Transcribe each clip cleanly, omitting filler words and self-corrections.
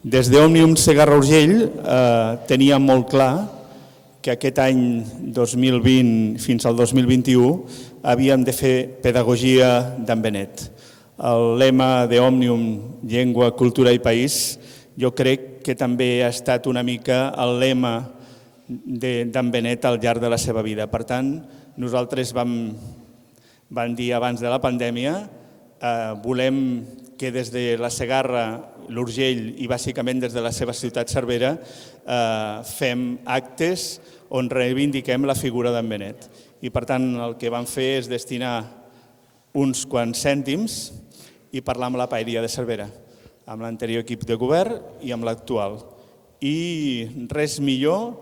Des d'Òmnium Segarra-Urgell teníem molt clar que aquest any 2020 fins al 2021 havíem de fer pedagogia d'en Benet. El lema d'Òmnium, llengua, cultura i país, jo crec que també ha estat una mica el lema d'en Benet al llarg de la seva vida. Per tant, nosaltres vam dir abans de la pandèmia, volem que des de la Segarra, l'Urgell i bàsicament des de la seva ciutat Cervera fem actes on reivindiquem la figura d'en Benet. I per tant el que vam fer és destinar uns quants cèntims i parlar amb la paeria de Cervera, amb l'anterior equip de govern i amb l'actual. I res millor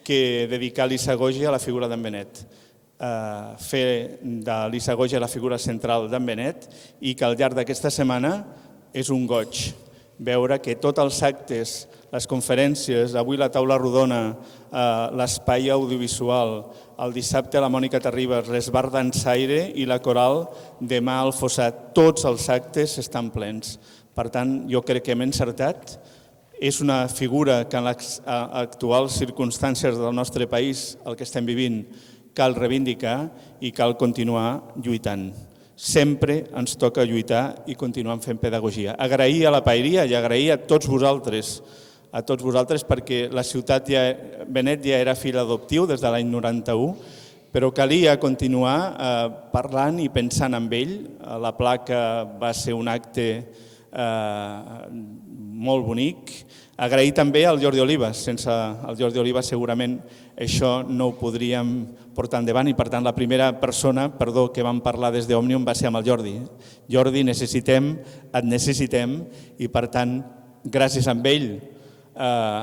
que dedicar l'Issagogi a la figura d'en Benet. Fer de l'Issagogi la figura central d'en Benet i que al llarg d'aquesta setmana és un goig veure que tots els actes, les conferències, avui la taula rodona, l'espai audiovisual, el dissabte la Mònica Terribas, l'Esbar Dansaire i la Coral demà al Fossat, tots els actes estan plens. Per tant, jo crec que hem encertat. És una figura que en les actuals circumstàncies del nostre país, el que estem vivint, cal reivindicar i cal continuar lluitant. Sempre ens toca lluitar i continuar fent pedagogia. Agrair a la paeria i agrair a tots vosaltres perquè la ciutat Benet ja era fill adoptiu des de l'any 91, però calia continuar parlant i pensant en ell. La placa va ser un acte molt bonic. Agrair també al Jordi Oliva. Sense el Jordi Oliva segurament això no ho podríem portar endavant i per tant la primera persona que vam parlar des d'Òmnium va ser amb el Jordi. Jordi, et necessitem i per tant gràcies a ell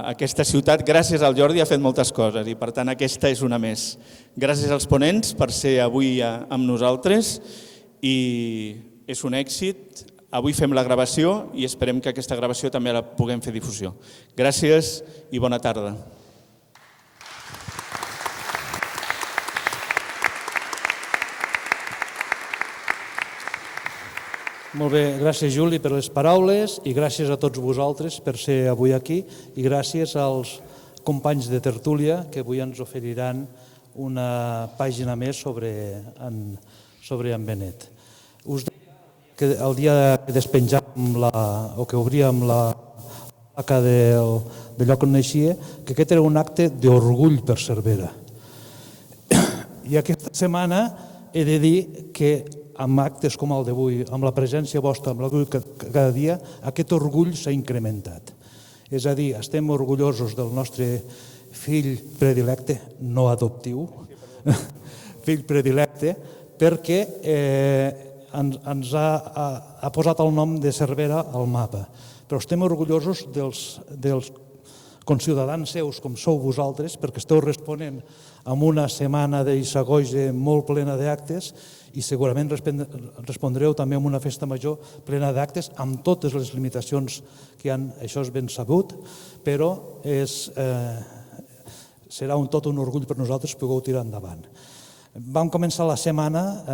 aquesta ciutat, gràcies al Jordi, ha fet moltes coses i per tant aquesta és una més. Gràcies als ponents per ser avui amb nosaltres i és un èxit. Avui fem la gravació i esperem que aquesta gravació també la puguem fer difusió. Gràcies i bona tarda. Molt bé, gràcies Juli per les paraules i gràcies a tots vosaltres per ser avui aquí i gràcies als companys de tertúlia que avui ens oferiran una pàgina més sobre en Benet. Us deia que el dia que despenjàvem o que obríem la placa del lloc on naixia, que aquest era un acte d'orgull per Cervera. I aquesta setmana he de dir que amb actes com el d'avui, amb la presència vostra, amb l'orgull cada dia, aquest orgull s'ha incrementat. És a dir, estem orgullosos del nostre fill predilecte, no adoptiu, fill predilecte, perquè ens ha posat el nom de Cervera al mapa. Però estem orgullosos dels conciutadans seus com sou vosaltres, perquè esteu responent amb una setmana d'Issagogi molt plena d'actes i segurament respondreu també amb una festa major plena d'actes amb totes les limitacions que hi ha, això és ben sabut, però serà tot un orgull per nosaltres poder tirar endavant. Vam començar la setmana,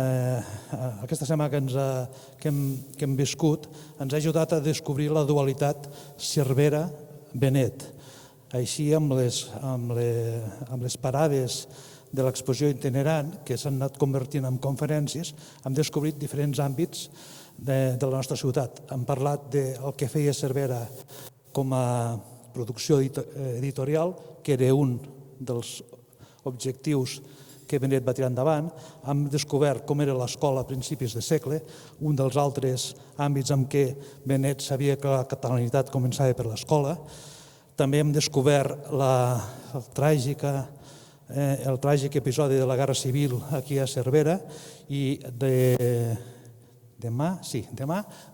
aquesta setmana que hem viscut, ens ha ajudat a descobrir la dualitat Cervera-Benet. Així, amb les parades de l'exposició itinerant, que s'han anat convertint en conferències, hem descobrit diferents àmbits de la nostra ciutat. Hem parlat del que feia Cervera com a producció editorial, que era un dels objectius que Benet va tirar endavant. Hem descobert com era l'escola a principis de segle, un dels altres àmbits en què Benet sabia que la catalanitat començava per l'escola. També hem descobert el tràgic episodi de la Guerra Civil aquí a Cervera i demà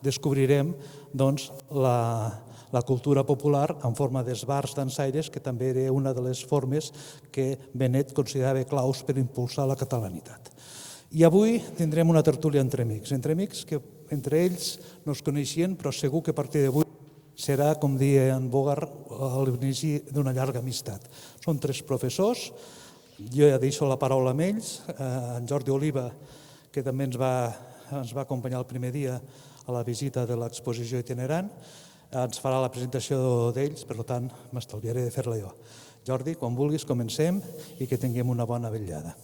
descobrirem la cultura popular en forma d'esbars dansaires, que també era una de les formes que Benet considerava claus per impulsar la catalanitat. I avui tindrem una tertúlia entre amics que entre ells no es coneixien, però segur que a partir d'avui serà, com deia en Bogart, l'inici d'una llarga amistat. Són 3 professors, jo ja deixo la paraula amb ells, en Jordi Oliva, que també ens va acompanyar el primer dia a la visita de l'exposició itinerant, ens farà la presentació d'ells, per tant, m'estalviaré de fer-la jo. Jordi, quan vulguis, comencem i que tinguem una bona vetllada.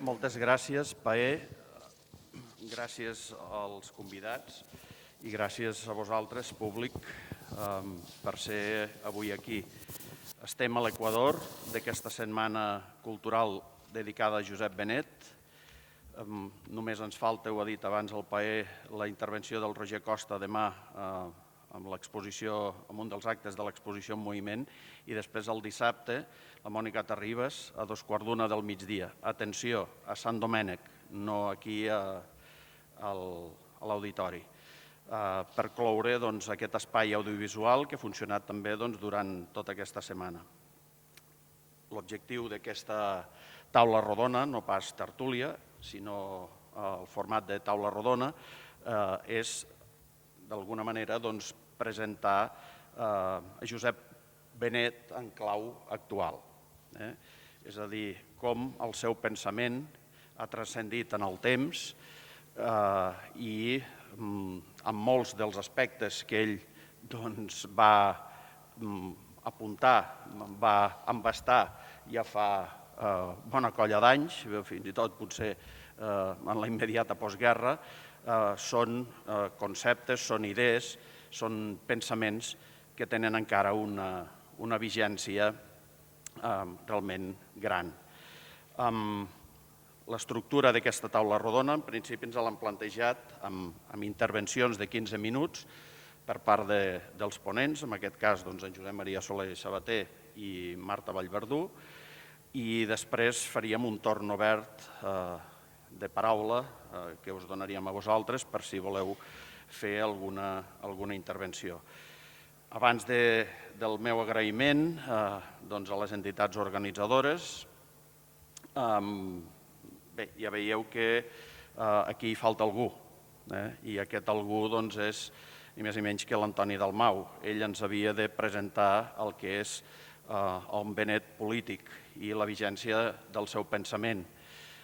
Moltes gràcies, Paer. Gràcies als convidats i gràcies a vosaltres, públic, per ser avui aquí. Estem a l'Equador d'aquesta setmana cultural dedicada a Josep Benet. Només ens falta, ho ha dit abans el Paer, la intervenció del Roger Costa demà amb l'exposició, amb un dels actes de l'exposició en moviment, i després el dissabte la Mònica Terribas a 2:15 del migdia. Atenció, a Sant Domènec, no aquí a l'auditori, per cloure aquest espai audiovisual que ha funcionat també durant tota aquesta setmana. L'objectiu d'aquesta taula rodona, no pas tertúlia, sinó el format de taula rodona, és d'alguna manera presentar a Josep Benet en clau actual. És a dir, com el seu pensament ha transcendit en el temps i en molts dels aspectes que ell va apuntar, va embastar ja fa bona colla d'anys, fins i tot potser en la immediata postguerra, són conceptes, són idees, són pensaments que tenen encara una vigència realment gran. L'estructura d'aquesta taula rodona, en principi ens l'han plantejat amb intervencions de 15 minuts per part dels ponents, en aquest cas en Josep Maria Soler Sabater i Marta Vallverdú, i després faríem un torn obert de paraula que us donaríem a vosaltres per si voleu fer alguna intervenció. Abans del meu agraïment a les entitats organitzadores, bé, ja veieu que aquí hi falta algú, i aquest algú és ni més ni menys que l'Antoni Dalmau. Ell ens havia de presentar el que és el Benet polític i la vigència del seu pensament.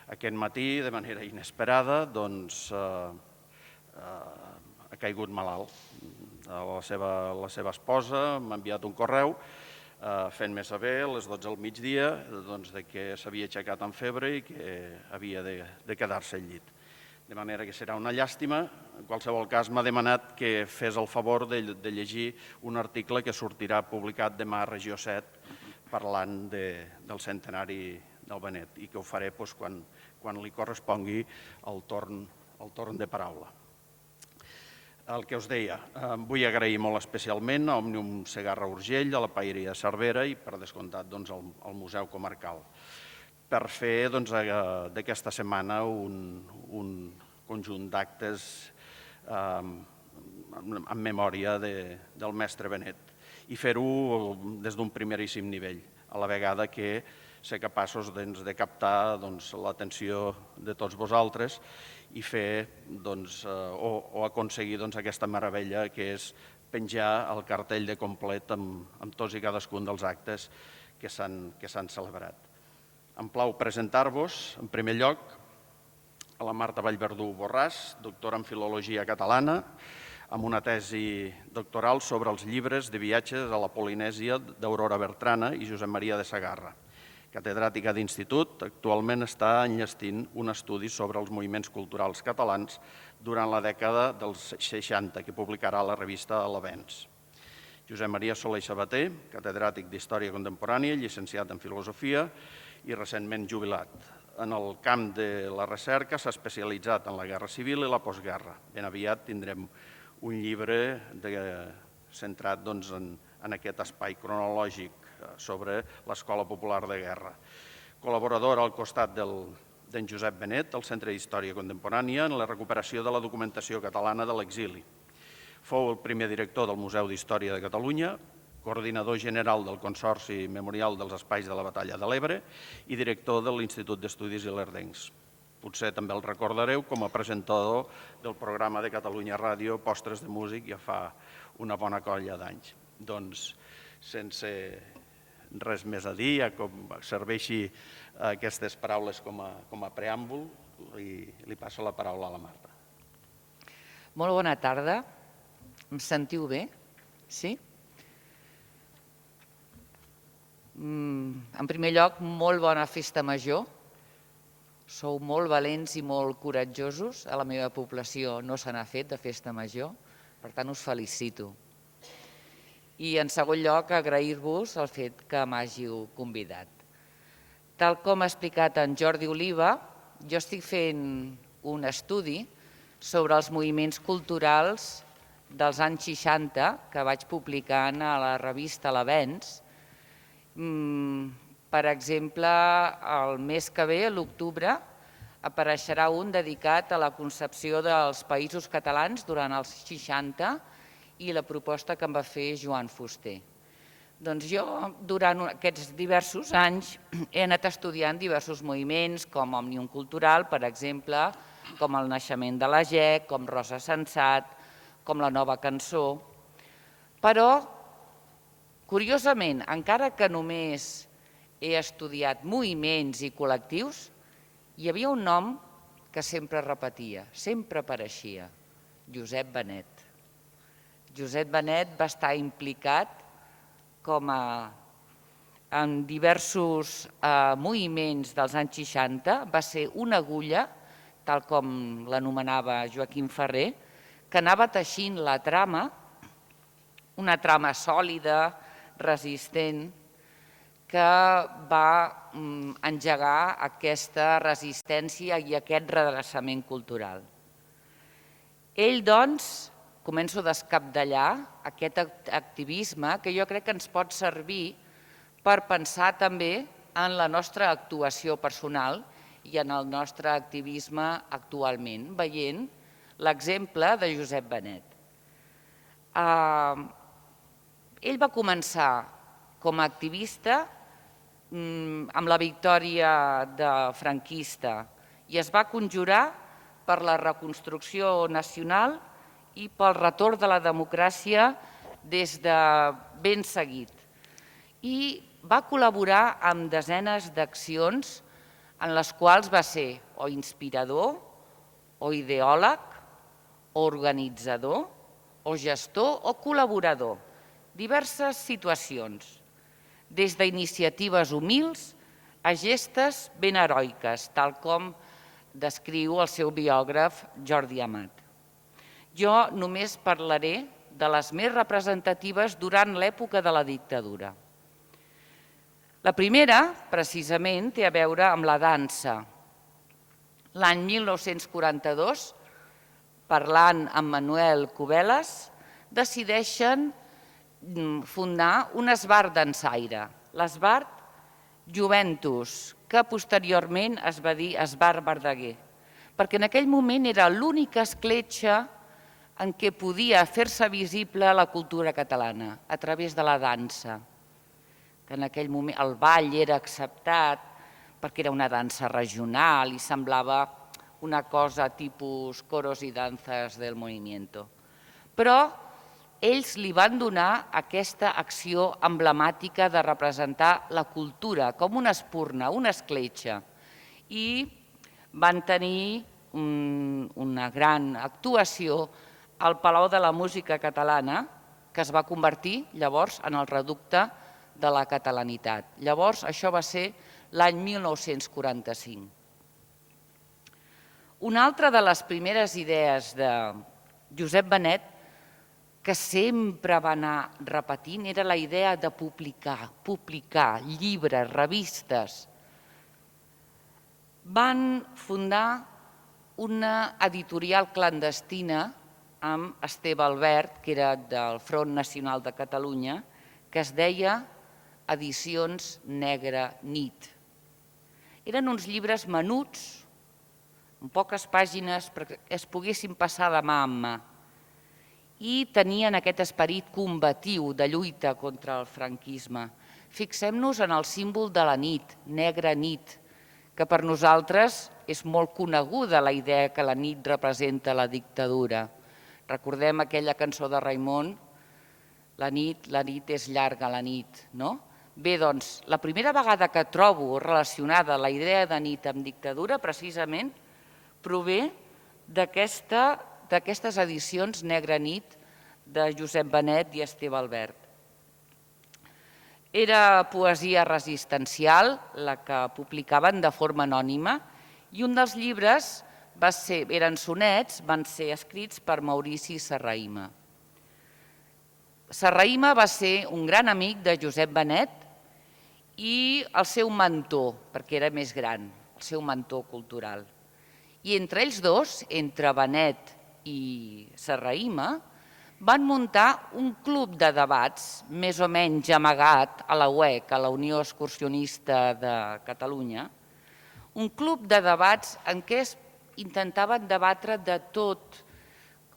Aquest matí, de manera inesperada, ha caigut malalt. La seva esposa m'ha enviat un correu fent-me saber a les 12 del migdia que s'havia aixecat amb febre i que havia de quedar-se al llit. De manera que serà una llàstima. En qualsevol cas, m'ha demanat que fes el favor de llegir un article que sortirà publicat demà a Regió 7 parlant del centenari del Benet i que ho faré quan li correspongui el torn de paraula. El que us deia, vull agrair molt especialment a Òmnium Segarra Urgell, a la Paeria Cervera i, per descomptat, al Museu Comarcal, per fer d'aquesta setmana un conjunt d'actes en memòria del mestre Benet i fer-ho des d'un primeríssim nivell, a la vegada que ser capaços de captar l'atenció de tots vosaltres i fer o aconseguir aquesta meravella que és penjar el cartell de complet amb tots i cadascun dels actes que s'han celebrat. Em plau presentar-vos, en primer lloc, a la Marta Vallverdú Borràs, doctora en Filologia Catalana, amb una tesi doctoral sobre els llibres de viatges a la Polinèsia d'Aurora Bertrana i Josep Maria de Sagarra. Catedràtica d'institut, actualment està enllestint un estudi sobre els moviments culturals catalans durant la dècada dels 60, que publicarà la revista L'Avenç. Josep Maria Soler Sabater, catedràtic d'Història Contemporània, llicenciat en Filosofia i recentment jubilat. En el camp de la recerca s'ha especialitzat en la Guerra Civil i la postguerra. Ben aviat tindrem un llibre centrat en aquest espai cronològic sobre l'Escola Popular de Guerra. Col·laborador al costat d'en Josep Benet, al Centre d'Història Contemporània, en la recuperació de la documentació catalana de l'exili. Fou el primer director del Museu d'Història de Catalunya, coordinador general del Consorci Memorial dels Espais de la Batalla de l'Ebre i director de l'Institut d'Estudis Ilerdencs. Potser també el recordareu com a presentador del programa de Catalunya Ràdio Postres de Músic ja fa una bona colla d'anys. Doncs, sense res més a dir, ja com serveixi aquestes paraules com a preàmbul i li passo la paraula a la Marta. Molt bona tarda. Em sentiu bé? Sí? En primer lloc, molt bona festa major. Sou molt valents i molt coratjosos. A la meva població no se n'ha fet de festa major, per tant us felicito. I en segon lloc, agrair-vos el fet que m'hàgiu convidat. Tal com ha explicat en Jordi Oliva, jo estic fent un estudi sobre els moviments culturals dels anys 60 que vaig publicant a la revista L'Avenç. Per exemple, el mes que ve, a l'octubre, apareixerà un dedicat a la concepció dels països catalans durant els 60 i la proposta que em va fer Joan Fuster. Doncs jo, durant aquests diversos anys, he anat estudiant diversos moviments, com Òmnium Cultural, per exemple, com el naixement de la GEC, com Rosa Sensat, com la Nova Cançó. Però, curiosament, encara que només he estudiat moviments i col·lectius, hi havia un nom que sempre repetia, sempre apareixia, Josep Benet. Josep Benet va estar implicat en diversos moviments dels anys 60, va ser una agulla, tal com l'anomenava Joaquim Ferrer, que anava teixint la trama, una trama sòlida, resistent, que va engegar aquesta resistència i aquest redreçament cultural. Ell, doncs, començo a descapdallar aquest activisme que jo crec que ens pot servir per pensar també en la nostra actuació personal i en el nostre activisme actualment, veient l'exemple de Josep Benet. Ell va començar com a activista amb la victòria franquista i es va conjurar per la reconstrucció nacional i pel retorn de la democràcia des de ben seguit. I va col·laborar amb desenes d'accions en les quals va ser o inspirador, o ideòleg, o organitzador, o gestor o col·laborador. Diverses situacions, des d'iniciatives humils a gestes ben heroiques, tal com descriu el seu biògraf Jordi Amat. Jo només parlaré de les més representatives durant l'època de la dictadura. La primera, precisament, té a veure amb la dansa. L'any 1942, parlant amb Manuel Cubeles, decideixen fundar un esbart dansaire, l'esbart Juventus, que posteriorment es va dir esbart Verdaguer, perquè en aquell moment era l'única escletxa en què podia fer-se visible la cultura catalana, a través de la dansa. En aquell moment el ball era acceptat perquè era una dansa regional i semblava una cosa tipus coros i danzas del movimiento. Però ells li van donar aquesta acció emblemàtica de representar la cultura com una espurna, una escletxa, i van tenir una gran actuació al Palau de la Música Catalana, que es va convertir llavors en el reducte de la catalanitat. Llavors, això va ser l'any 1945. Una altra de les primeres idees de Josep Benet, que sempre va anar repetint, era la idea de publicar llibres, revistes. Van fundar una editorial clandestina amb Esteve Albert, que era del Front Nacional de Catalunya, que es deia Edicions Negra Nit. Eren uns llibres menuts, amb poques pàgines, perquè es poguessin passar de mà en mà, i tenien aquest esperit combatiu de lluita contra el franquisme. Fixem-nos en el símbol de la nit, negra nit, que per nosaltres és molt coneguda la idea que la nit representa la dictadura. Recordem aquella cançó de Raimon, la nit és llarga la nit, no? Bé, doncs, la primera vegada que trobo relacionada la idea de nit amb dictadura, precisament, prové d'aquestes edicions Negra nit de Josep Benet i Esteve Albert. Era poesia resistencial, la que publicaven de forma anònima, i un dels llibres eren sonets, van ser escrits per Maurici Serrahima. Serrahima va ser un gran amic de Josep Benet i el seu mentor, perquè era més gran, el seu mentor cultural. I entre ells dos, entre Benet i Serrahima, van muntar un club de debats, més o menys amagat a la UEC, a la Unió Excursionista de Catalunya, un club de debats en què intentaven debatre de tot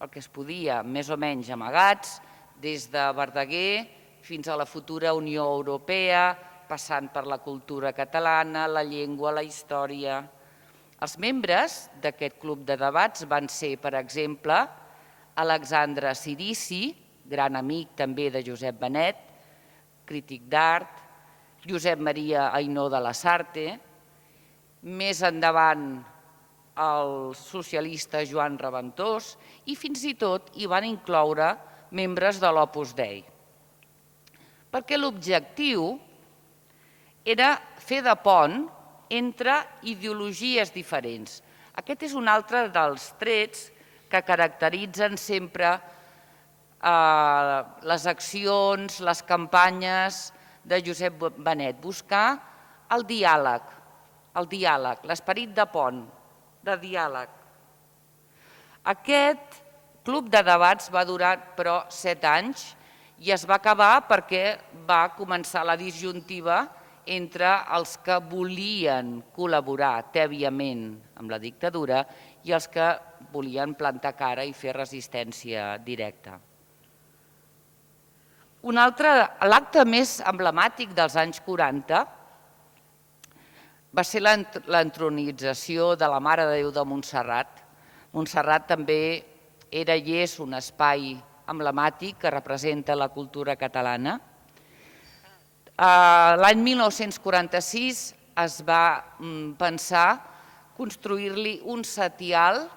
el que es podia, més o menys amagats, des de Verdaguer fins a la futura Unió Europea, passant per la cultura catalana, la llengua, la història. Els membres d'aquest club de debats van ser, per exemple, Alexandre Cirici, gran amic també de Josep Benet, crític d'art, Josep Maria Ainó de Lasarte, més endavant el socialista Joan Reventós i fins i tot hi van incloure membres de l'Opus Dei. Perquè l'objectiu era fer de pont entre ideologies diferents. Aquest és un altre dels trets que caracteritzen sempre les accions, les campanyes de Josep Benet. Buscar el diàleg, l'esperit de pont, de diàleg. Aquest club de debats va durar, però, 7 anys i es va acabar perquè va començar la disjuntiva entre els que volien col·laborar tèbiament amb la dictadura i els que volien plantar cara i fer resistència directa. L'acte més emblemàtic dels anys 40 va ser l'entronització de la Mare de Déu de Montserrat. Montserrat també era i és un espai emblemàtic que representa la cultura catalana. L'any 1946 es va pensar construir-li un setial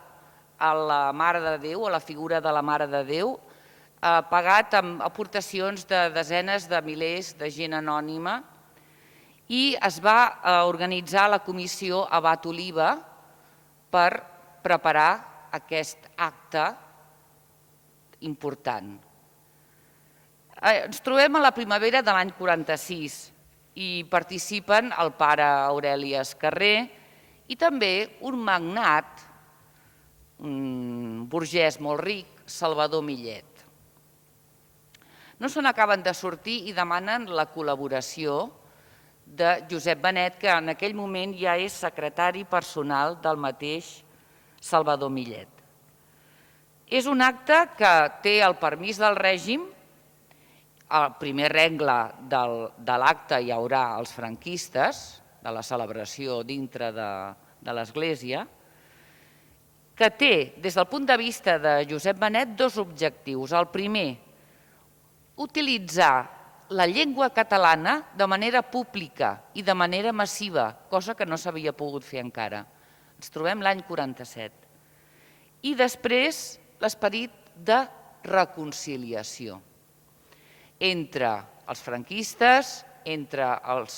a la Mare de Déu, a la figura de la Mare de Déu, pagat amb aportacions de desenes de milers de gent anònima, i es va organitzar la comissió Abat Oliva per preparar aquest acte important. Ens trobem a la primavera de l'any 46 i participen el pare Aureli Escarré i també un magnat, un burgès molt ric, Salvador Millet. No se n'acaben de sortir i demanen la col·laboració de Josep Benet, que en aquell moment ja és secretari personal del mateix Salvador Millet. És un acte que té el permís del règim. Al primer regle de l'acte hi haurà els franquistes, de la celebració dintre de l'Església, que té, des del punt de vista de Josep Benet, 2 objectius. El primer, utilitzar la llengua catalana de manera pública i de manera massiva, cosa que no s'havia pogut fer encara. Ens trobem l'any 47. I després, l'esperit de reconciliació entre els franquistes, entre els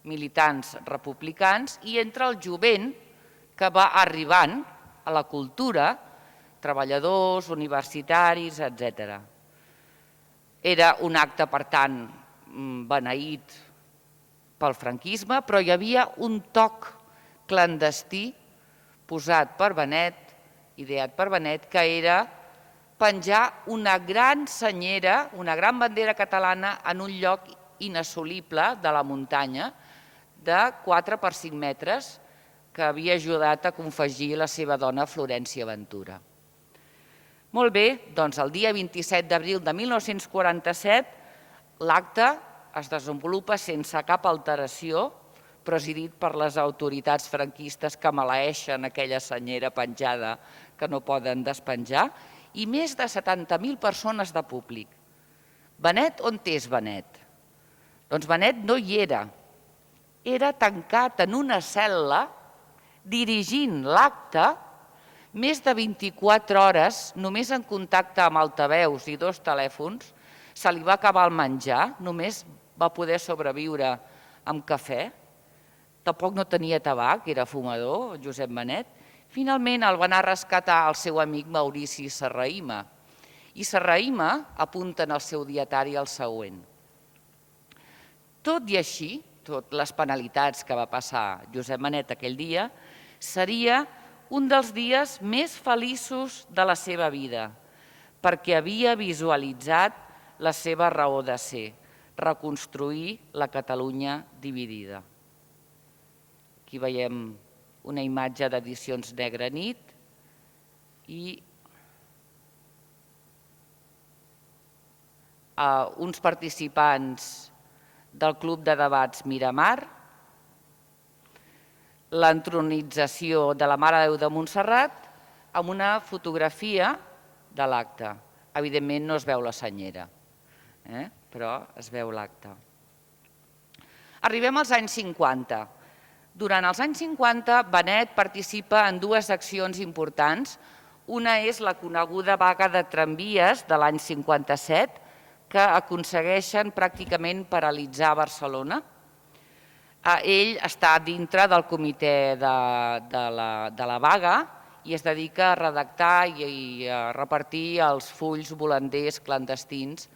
militants republicans i entre el jovent que va arribant a la cultura, treballadors, universitaris, etc. Era un acte, per tant, beneït pel franquisme, però hi havia un toc clandestí posat per Benet, ideat per Benet, que era penjar una gran senyera, una gran bandera catalana en un lloc inassolible de la muntanya de 4 per 5 metres que havia ajudat a confegir la seva dona Florència Ventura. Molt bé, doncs el dia 27 d'abril de 1947 l'acte es desenvolupa sense cap alteració, presidit per les autoritats franquistes que maleeixen aquella senyera penjada que no poden despenjar, i més de 70.000 persones de públic. Benet, on és Benet? Doncs Benet no hi era. Era tancat en una cel·la, dirigint l'acte, més de 24 hores, només en contacte amb altaveus i 2 telèfons, se li va acabar el menjar, només va poder sobreviure amb cafè, tampoc no tenia tabac, era fumador, Josep Benet. Finalment el va anar a rescatar el seu amic Maurici Serrahima, i Serrahima apunta en el seu dietari el següent. Tot i així, tot les penalitats que va passar Josep Benet aquell dia, seria un dels dies més feliços de la seva vida, perquè havia visualitzat la seva raó de ser, reconstruir la Catalunya dividida. Aquí veiem una imatge d'Edicions Negra Nit i uns participants del Club de Debats Miramar, l'entronització de la Mare de Déu de Montserrat amb una fotografia de l'acte. Evidentment no es veu la senyera, però es veu l'acte. Arribem als anys 50. Durant els anys 50, Benet participa en 2 accions importants. Una és la coneguda vaga de tramvies de l'any 57, que aconsegueixen pràcticament paralitzar Barcelona. Ell està dintre del comitè de la vaga i es dedica a redactar i a repartir els fulls volanders clandestins,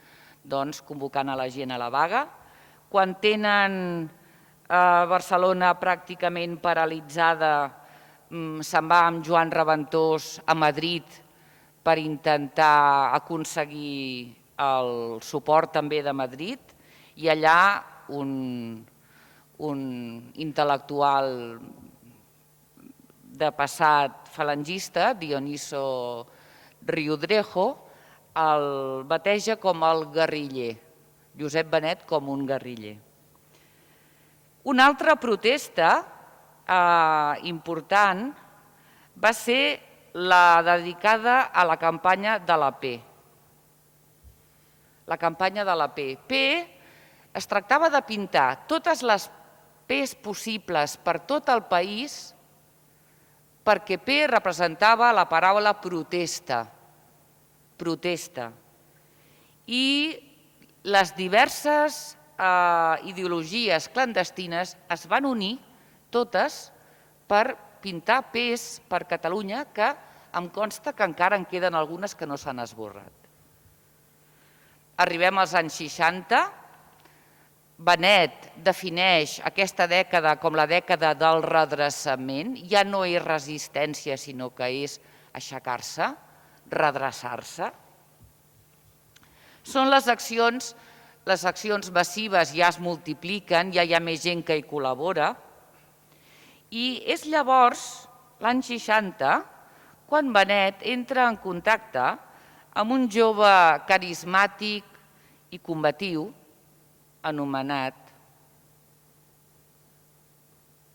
convocant a la gent a la vaga. Quan tenen Barcelona pràcticament paralitzada, se'n va amb Joan Reventós a Madrid per intentar aconseguir el suport també de Madrid, i allà un intel·lectual de passat falangista, Dioniso Riudrejo, el bateja com el guerriller, Josep Benet com un guerriller. Una altra protesta important va ser la dedicada a la campanya de la P. La campanya de la P. Es tractava de pintar totes les P's possibles per tot el país, perquè P representava la paraula protesta. Protesta. I les diverses ideologies clandestines es van unir totes per pintar P's per Catalunya, que em consta que encara en queden algunes que no s'han esborrat. Arribem als anys 60. Benet defineix aquesta dècada com la dècada del redreçament. Ja no és resistència, sinó que és aixecar-se, redreçar-se. Són les accions massives, ja es multipliquen, ja hi ha més gent que hi col·labora. I és llavors, l'any 60, quan Benet entra en contacte amb un jove carismàtic i combatiu anomenat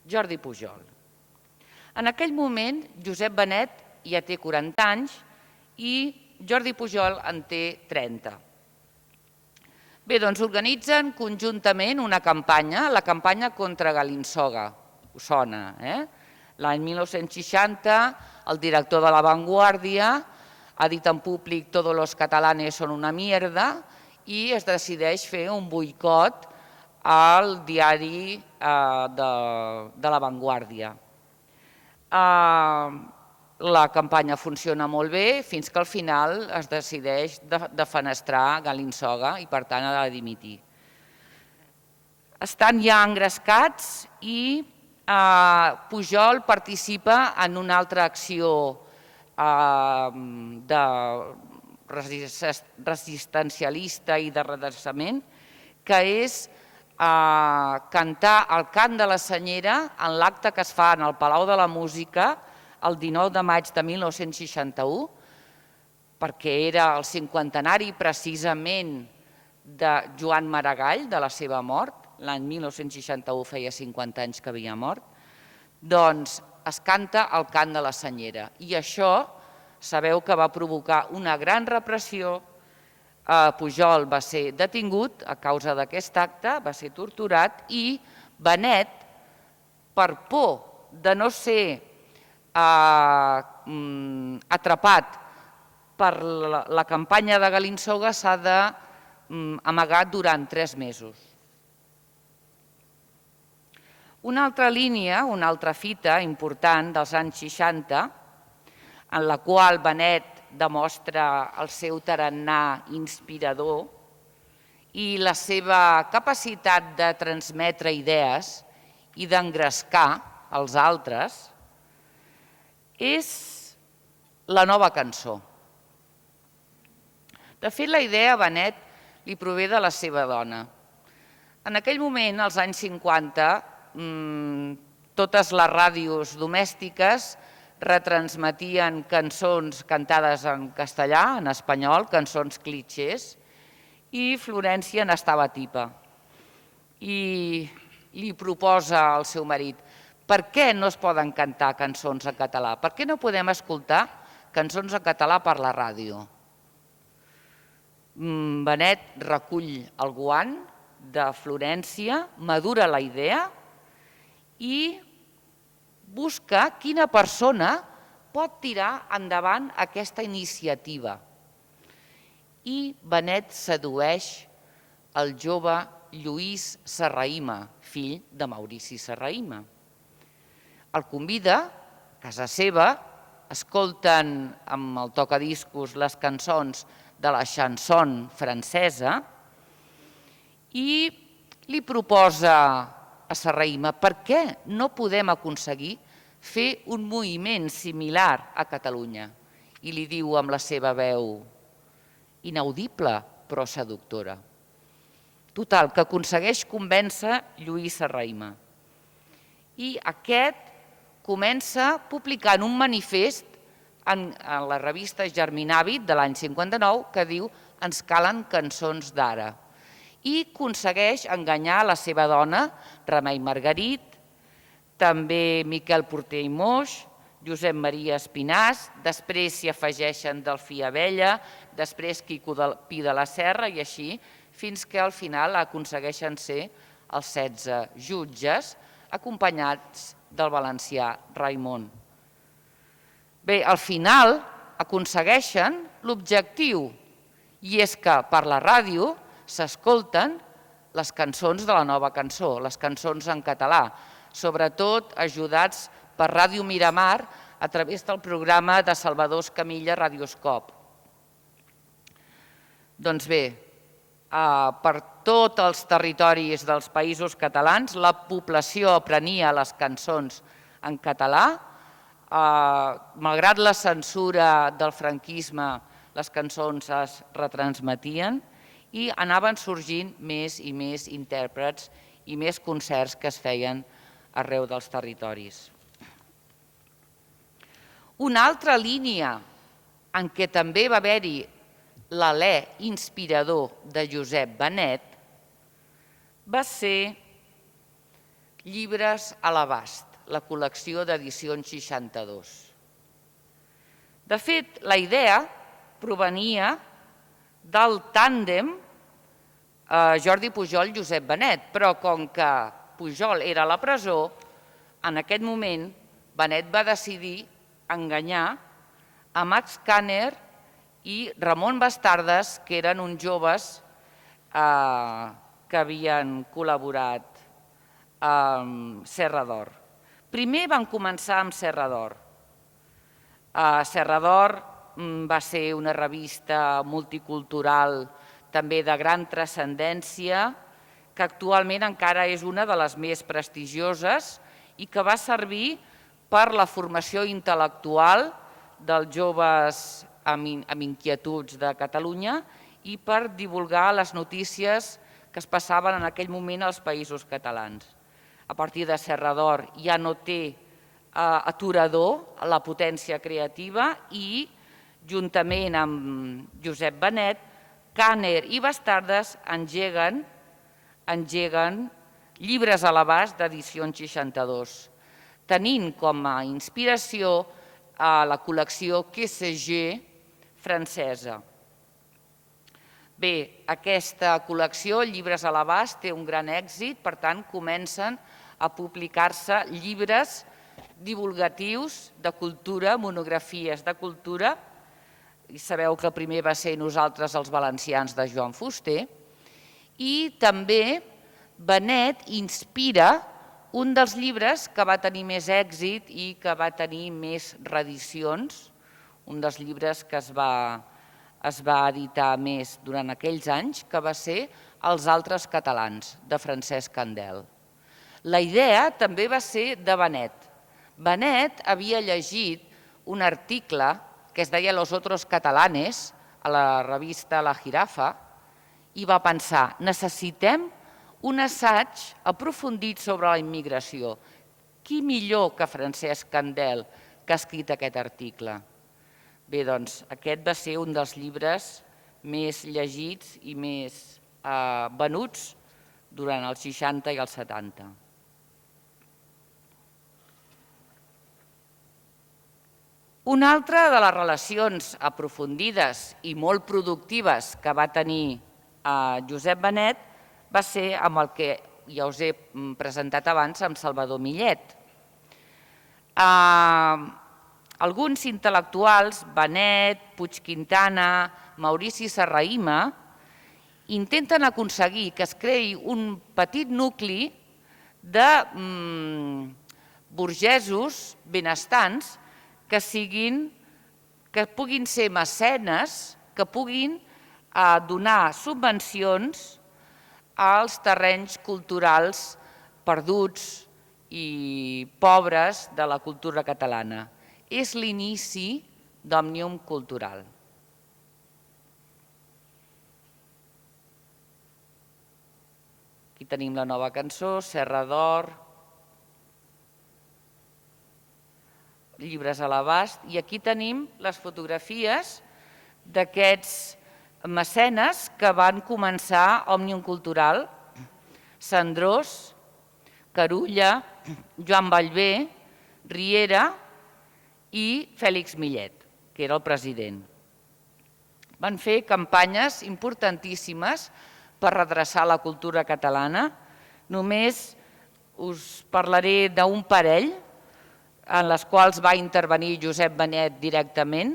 Jordi Pujol. En aquell moment, Josep Benet ja té 40 anys i Jordi Pujol en té 30. Bé, doncs organitzen conjuntament una campanya, la campanya contra Galinsoga. Us sona, L'any 1960, el director de La Vanguardia ha dit en públic «Todos los catalanes son una mierda» i es decideix fer un boicot al diari de La Vanguardia. La campanya funciona molt bé fins que al final es decideix defenestrar Galinsoga i per tant ha de dimitir. Estan ja engrescats i Pujol participa en una altra acció de resistencialista i de redreçament, que és cantar el cant de la Senyera en l'acte que es fa en el Palau de la Música el 19 de maig de 1961, perquè era el cinquantenari precisament de Joan Maragall, de la seva mort. L'any 1961 feia 50 anys que havia mort. Doncs es canta el cant de la Senyera. I això sabeu que va provocar una gran repressió Pujol va ser detingut a causa d'aquest acte, va ser torturat i Benet, per por de no ser atrapat per la campanya de Galinsoga, s'ha d'amagar durant 3 mesos. Una altra línia, una altra fita important dels anys 60, en la qual Benet demostra el seu tarannà inspirador i la seva capacitat de transmetre idees i d'engrescar els altres, és la nova cançó. De fet, la idea a Benet li prové de la seva dona. En aquell moment, als anys 50, totes les ràdios domèstiques retransmetien cançons cantades en castellà, en espanyol, cançons clichés, i Florència n'estava tipa. I li proposa al seu marit: per què no es poden cantar cançons en català? Per què no podem escoltar cançons en català per la ràdio? Benet recull el guant de Florència, madura la idea i busca quina persona pot tirar endavant aquesta iniciativa. I Benet sedueix el jove Lluís Serrahima, fill de Maurici Serrahima. El convida a casa seva, escolten amb el tocadiscos les cançons de la chanson francesa i li proposa a Serrahima: per què no podem aconseguir fer un moviment similar a Catalunya? I li diu amb la seva veu inaudible però seductora. Total, que aconsegueix convèncer Lluís Serrahima. I aquest comença publicant un manifest en la revista Germinàvit de l'any 59 que diu: ens calen cançons d'ara. I aconsegueix enganyar la seva dona, Remei Margarit, també Miquel Porter i Moix, Josep Maria Espinàs, després s'hi afegeixen Delfí Abella, després Quico Pi de la Serra i així, fins que al final aconsegueixen ser els 16 jutges, acompanyats del valencià Raimon. Bé, al final aconsegueixen l'objectiu, i és que per la ràdio s'escolten les cançons de la nova cançó, les cançons en català, sobretot ajudats per Ràdio Miramar a través del programa de Salvador Escamilla Radioscop. Doncs bé, per tots els territoris dels Països Catalans la població aprenia les cançons en català. Malgrat la censura del franquisme, les cançons es retransmetien i anaven sorgint més i més intèrprets i més concerts que es feien arreu dels territoris. Una altra línia en què també va haver-hi l'alè inspirador de Josep Benet va ser Llibres a l'abast, la col·lecció d'edicions 62. De fet, la idea provenia del tàndem Jordi Pujol i Josep Benet, però com que Pujol era a la presó, en aquest moment Benet va decidir enganyar a Max Kanner i Ramon Bastardes, que eren uns joves que havien col·laborat amb Serra d'Or. Primer van començar amb Serra d'Or. Serra d'Or va ser una revista multicultural també de gran transcendència, que actualment encara és una de les més prestigioses i que va servir per la formació intel·lectual dels joves amb inquietuds de Catalunya i per divulgar les notícies que es passaven en aquell moment als Països Catalans. A partir de Serra d'Or ja no té aturador la potència creativa i, juntament amb Josep Benet, Kanner i Bastardes engeguen Llibres a l'abast d'edicions 62, tenint com a inspiració la col·lecció QCG francesa. Bé, aquesta col·lecció, Llibres a l'abast, té un gran èxit, per tant, comencen a publicar-se llibres divulgatius de cultura, monografies de cultura, i sabeu que el primer va ser Nosaltres els valencians de Joan Fuster, i també Benet inspira un dels llibres que va tenir més èxit i que va tenir més reedicions, un dels llibres que es va editar més durant aquells anys, que va ser Els altres catalans, de Francesc Candel. La idea també va ser de Benet. Benet havia llegit un article que es deia Los otros catalanes, a la revista La Jirafa, i va pensar, necessitem un assaig aprofundit sobre la immigració. Qui millor que Francesc Candel que ha escrit aquest article? Bé, doncs, aquest va ser un dels llibres més llegits i més venuts durant els 60 i els 70. Una altra de les relacions aprofundides i molt productives que va tenir Josep Benet va ser amb el que ja us he presentat abans, amb Salvador Millet. Alguns intel·lectuals, Benet, Puig Quintana, Maurici Serrahima, intenten aconseguir que es creï un petit nucli de burgesos benestants que puguin ser mecenes, que puguin donar subvencions als terrenys culturals perduts i pobres de la cultura catalana. És l'inici d'Òmnium Cultural. Aquí tenim la nova cançó, Serra d'Or, Llibres a l'abast, i aquí tenim les fotografies d'aquests mecenes que van començar Òmnium Cultural, Cendrós, Carulla, Joan Ballbé, Riera i Fèlix Millet, que era el president. Van fer campanyes importantíssimes per redreçar la cultura catalana. Només us parlaré d'un parell en les quals va intervenir Josep Benet directament.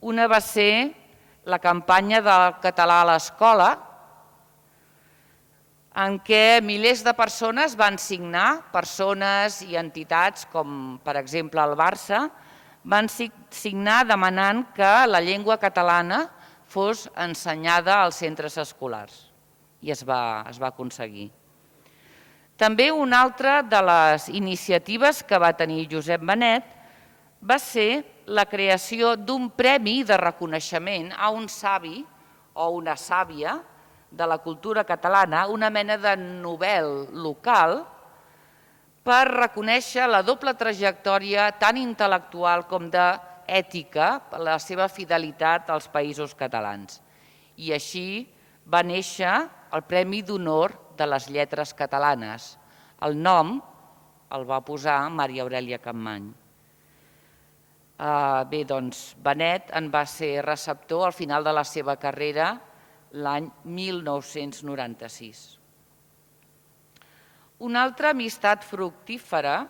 Una va ser la campanya del català a l'escola, en què milers de persones van signar, persones i entitats com per exemple el Barça, van signar demanant que la llengua catalana fos ensenyada als centres escolars i es va aconseguir. També una altra de les iniciatives que va tenir Josep Benet va ser la creació d'un premi de reconeixement a un savi o una sàvia de la cultura catalana, una mena de Nobel local, per reconèixer la doble trajectòria tant intel·lectual com d'ètica, la seva fidelitat als països catalans. I així va néixer el Premi d'Honor de les Lletres Catalanes. El nom el va posar Maria Aurèlia Capmany. Bé, doncs, Benet en va ser receptor al final de la seva carrera l'any 1996. Una altra amistat fructífera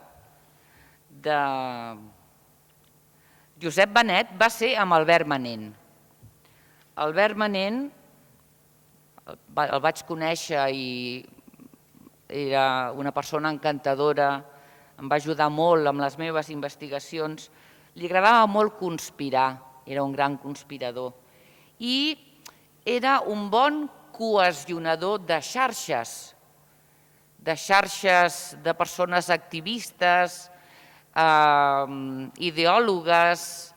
de Josep Benet va ser amb Albert Manent. Albert Manent el vaig conèixer i era una persona encantadora, em va ajudar molt amb les meves investigacions. Li agradava molt conspirar, era un gran conspirador. I era un bon cohesionador de xarxes de persones activistes, ideòlogues,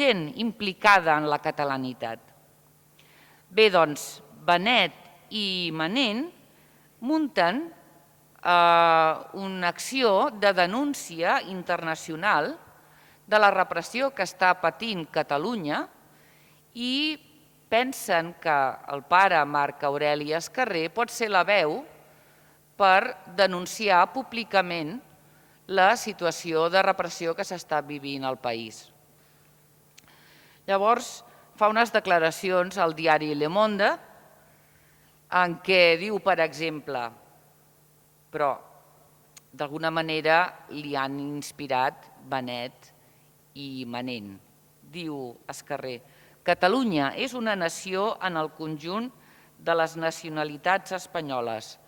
gent implicada en la catalanitat. Bé, doncs, Benet i Manent munten una acció de denúncia internacional de la repressió que està patint Catalunya i pensen que el pare Marc Aureli Escarrer pot ser la veu per denunciar públicament la situació de repressió que s'està vivint al país. Llavors, fa unes declaracions al diari Le Monde en què diu, per exemple, però d'alguna manera li han inspirat Benet i Manent. Diu Esquerrer: Catalunya és una nació en el conjunt de les nacionalitats espanyoles.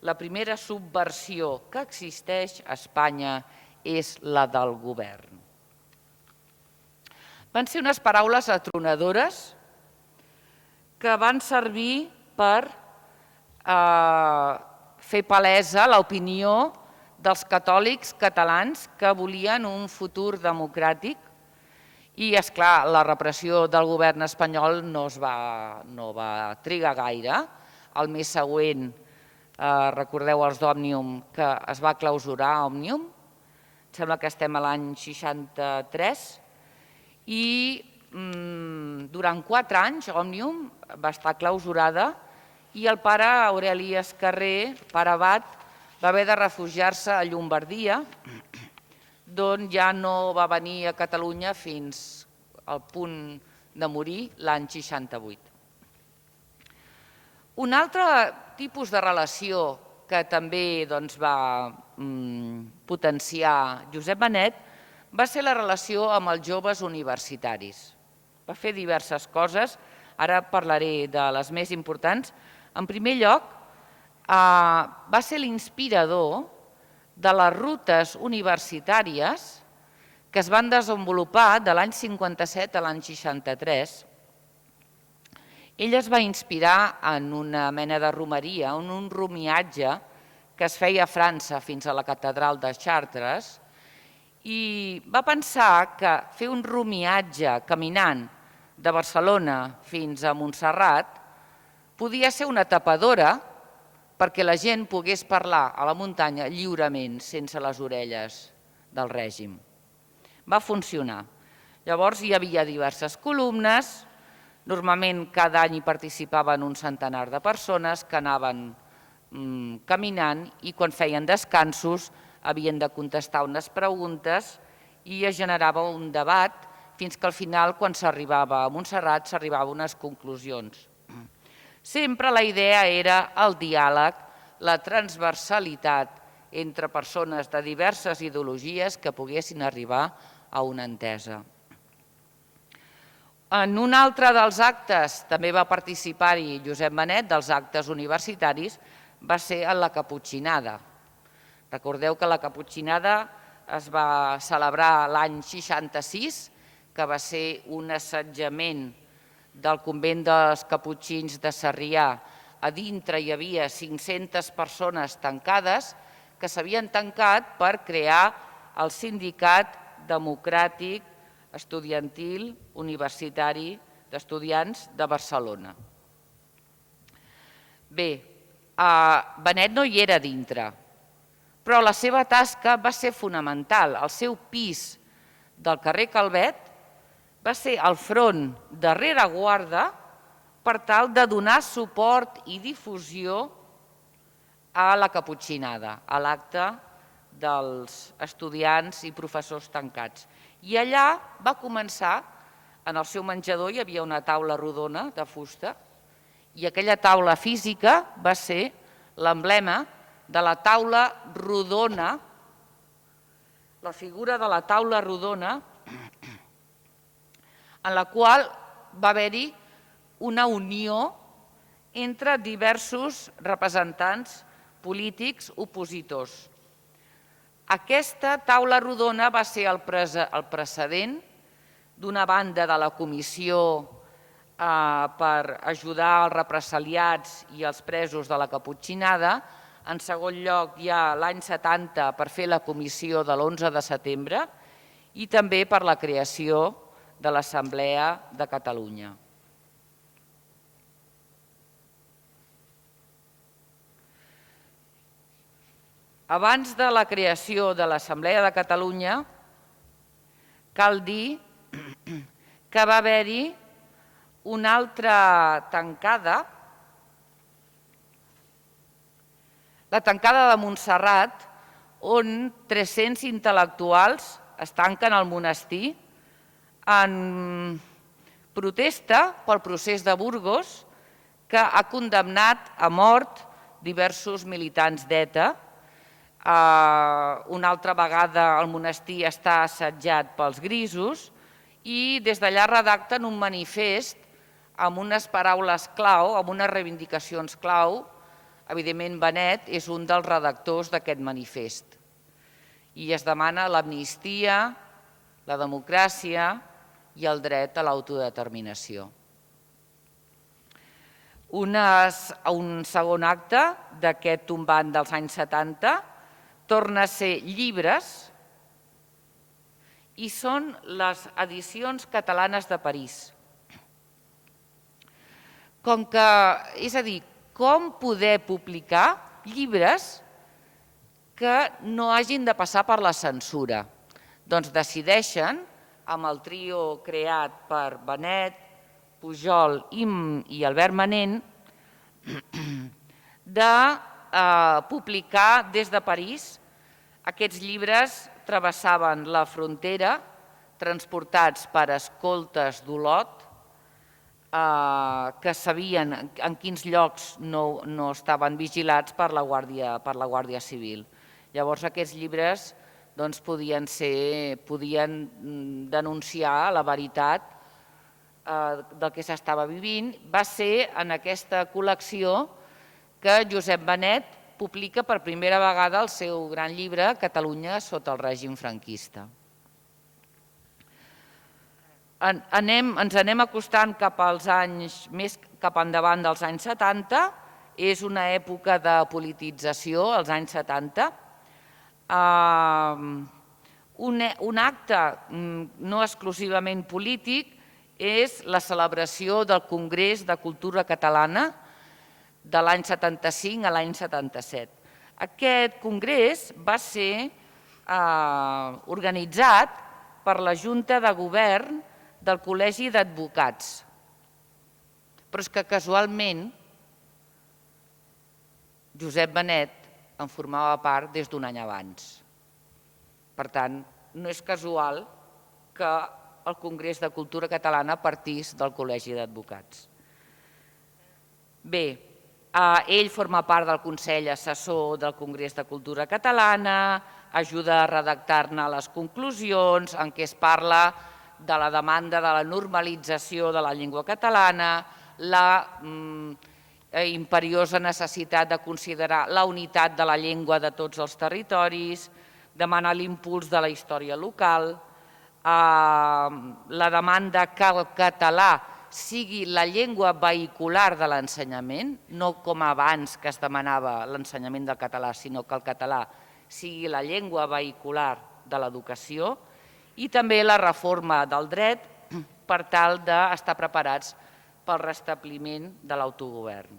La primera subversió que existeix a Espanya és la del govern. Van ser unes paraules atronadores que van servir per fer palesa l'opinió dels catòlics catalans que volien un futur democràtic i, esclar, la repressió del govern espanyol no va trigar gaire. El mes següent, recordeu els d'Òmnium, que es va clausurar Òmnium, sembla que estem a l'any 63, i durant 4 anys Òmnium va estar clausurada i el pare Aureli Esquerrer, pare abat, va haver de refugiar-se a Llombardia, d'on ja no va venir a Catalunya fins al punt de morir l'any 68. Un altre tipus de relació que també va potenciar Josep Benet va ser la relació amb els joves universitaris. Va fer diverses coses, ara parlaré de les més importants. En primer lloc, va ser l'inspirador de les rutes universitàries que es van desenvolupar de l'any 57 a l'any 63. Ell es va inspirar en una mena de romeria, en un romiatge que es feia a França fins a la catedral de Chartres, i va pensar que fer un romiatge caminant de Barcelona fins a Montserrat podia ser una tapadora perquè la gent pogués parlar a la muntanya lliurement, sense les orelles del règim. Va funcionar. Llavors hi havia diverses columnes, normalment cada any hi participaven un centenar de persones que anaven caminant i quan feien descansos havien de contestar unes preguntes i es generava un debat fins que al final, quan s'arribava a Montserrat, s'arribava a unes conclusions. Sempre la idea era el diàleg, la transversalitat entre persones de diverses ideologies que poguessin arribar a una entesa. En un altre dels actes, també va participar-hi Josep Benet, dels actes universitaris, va ser en la Caputxinada. Recordeu que la Caputxinada es va celebrar l'any 66, que va ser un assetjament del convent dels Caputxins de Sarrià. A dintre hi havia 500 persones tancades que s'havien tancat per crear el Sindicat Democràtic Estudiantil Universitari d'Estudiants de Barcelona. Bé, Benet no hi era dintre, però la seva tasca va ser fonamental. El seu pis del carrer Calvet va ser al front de rereguarda per tal de donar suport i difusió a la Caputxinada, a l'acte dels estudiants i professors tancats. I allà va començar, en el seu menjador hi havia una taula rodona de fusta, i aquella taula física va ser l'emblema de la taula rodona, la figura de la taula rodona, en la qual va haver-hi una unió entre diversos representants polítics opositors. Aquesta taula rodona va ser el precedent d'una banda de la comissió per ajudar els represaliats i els presos de la Caputxinada. En segon lloc, hi ha l'any 70 per fer la comissió de l'11 de setembre i també per la creació de l'Assemblea de Catalunya. Abans de la creació de l'Assemblea de Catalunya, cal dir que va haver-hi una altra tancada, la tancada de Montserrat, on 300 intel·lectuals es tanquen al monestir en Protesta pel procés de Burgos, que ha condemnat a mort diversos militants d'ETA. Una altra vegada el monestir està assetjat pels grisos i des d'allà redacten un manifest amb unes paraules clau, amb unes reivindicacions clau. Evidentment, Benet és un dels redactors d'aquest manifest. I es demana l'amnistia, la democràcia i el dret a l'autodeterminació. Un segon acte d'aquest tombant dels anys 70 torna a ser Llibres i són les edicions catalanes de París. És a dir, com poder publicar llibres que no hagin de passar per la censura? Doncs decideixen, amb el trio creat per Benet, Pujol i Albert Manent, de publicar des de París. Aquests llibres travessaven la frontera, transportats per escoltes d'Olot, que sabien en quins llocs no estaven vigilats per la Guàrdia Civil. Llavors aquests llibres podien denunciar la veritat del que s'estava vivint. Va ser en aquesta col·lecció que Josep Benet publica per primera vegada el seu gran llibre Catalunya sota el règim franquista. Ens anem acostant cap als anys, més cap endavant dels anys 70, és una època de politització, els anys 70. Un acte no exclusivament polític és la celebració del Congrés de Cultura Catalana de l'any 75 a l'any 77. Aquest congrés va ser organitzat per la Junta de Govern del Col·legi d'Advocats, però és que casualment Josep Benet en formava part des d'un any abans. Per tant, no és casual que el Congrés de Cultura Catalana partís del Col·legi d'Advocats. Bé, ell forma part del Consell Assessor del Congrés de Cultura Catalana, ajuda a redactar-ne les conclusions en què es parla de la demanda de la normalització de la llengua catalana, la imperiosa necessitat de considerar la unitat de la llengua de tots els territoris, demanar l'impuls de la història local, la demanda que el català sigui la llengua vehicular de l'ensenyament, no com abans que es demanava l'ensenyament del català, sinó que el català sigui la llengua vehicular de l'educació, i també la reforma del dret per tal d'estar preparats pel restabliment de l'autogovern.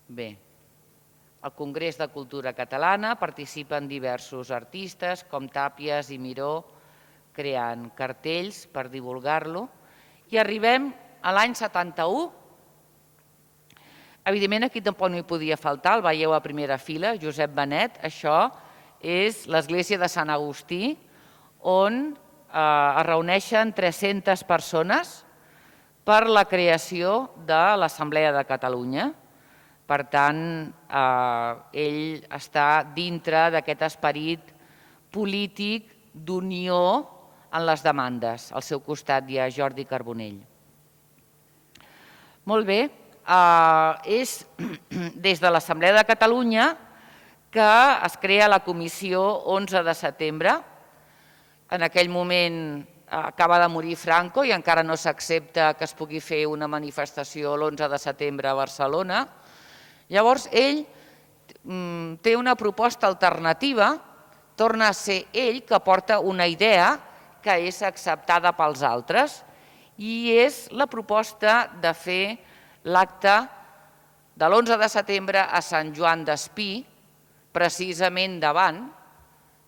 Bé, al Congrés de Cultura Catalana participen diversos artistes com Tàpies i Miró creant cartells per divulgar-lo i arribem a l'any 71. Evidentment aquí tampoc no hi podia faltar, el veieu a primera fila, Josep Benet, això és l'església de Sant Agustí, on es reuneixen 300 persones per la creació de l'Assemblea de Catalunya. Per tant, ell està dintre d'aquest esperit polític d'unió en les demandes. Al seu costat hi ha Jordi Carbonell. Molt bé, és des de l'Assemblea de Catalunya que es crea la comissió 11 de setembre. En aquell moment acaba de morir Franco i encara no s'accepta que es pugui fer una manifestació l'11 de setembre a Barcelona. Llavors ell té una proposta alternativa, torna a ser ell que porta una idea que és acceptada pels altres i és la proposta de fer l'acte de l'11 de setembre a Sant Joan d'Espí, precisament davant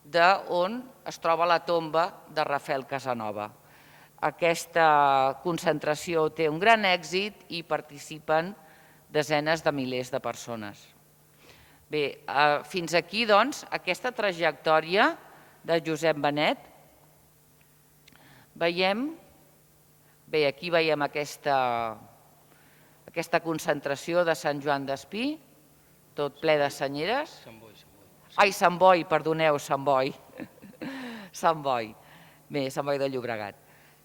d'on es troba la tomba de Rafael Casanova. Aquesta concentració té un gran èxit i participen desenes de milers de persones. Bé, fins aquí, doncs, aquesta trajectòria de Josep Benet. Veiem Bé, aquí veiem aquesta concentració de Sant Joan d'Espí, tot ple de senyeres. Ai, Sant Boi, perdoneu, Sant Boi. Sant Boi. Bé, Sant Boi de Llobregat.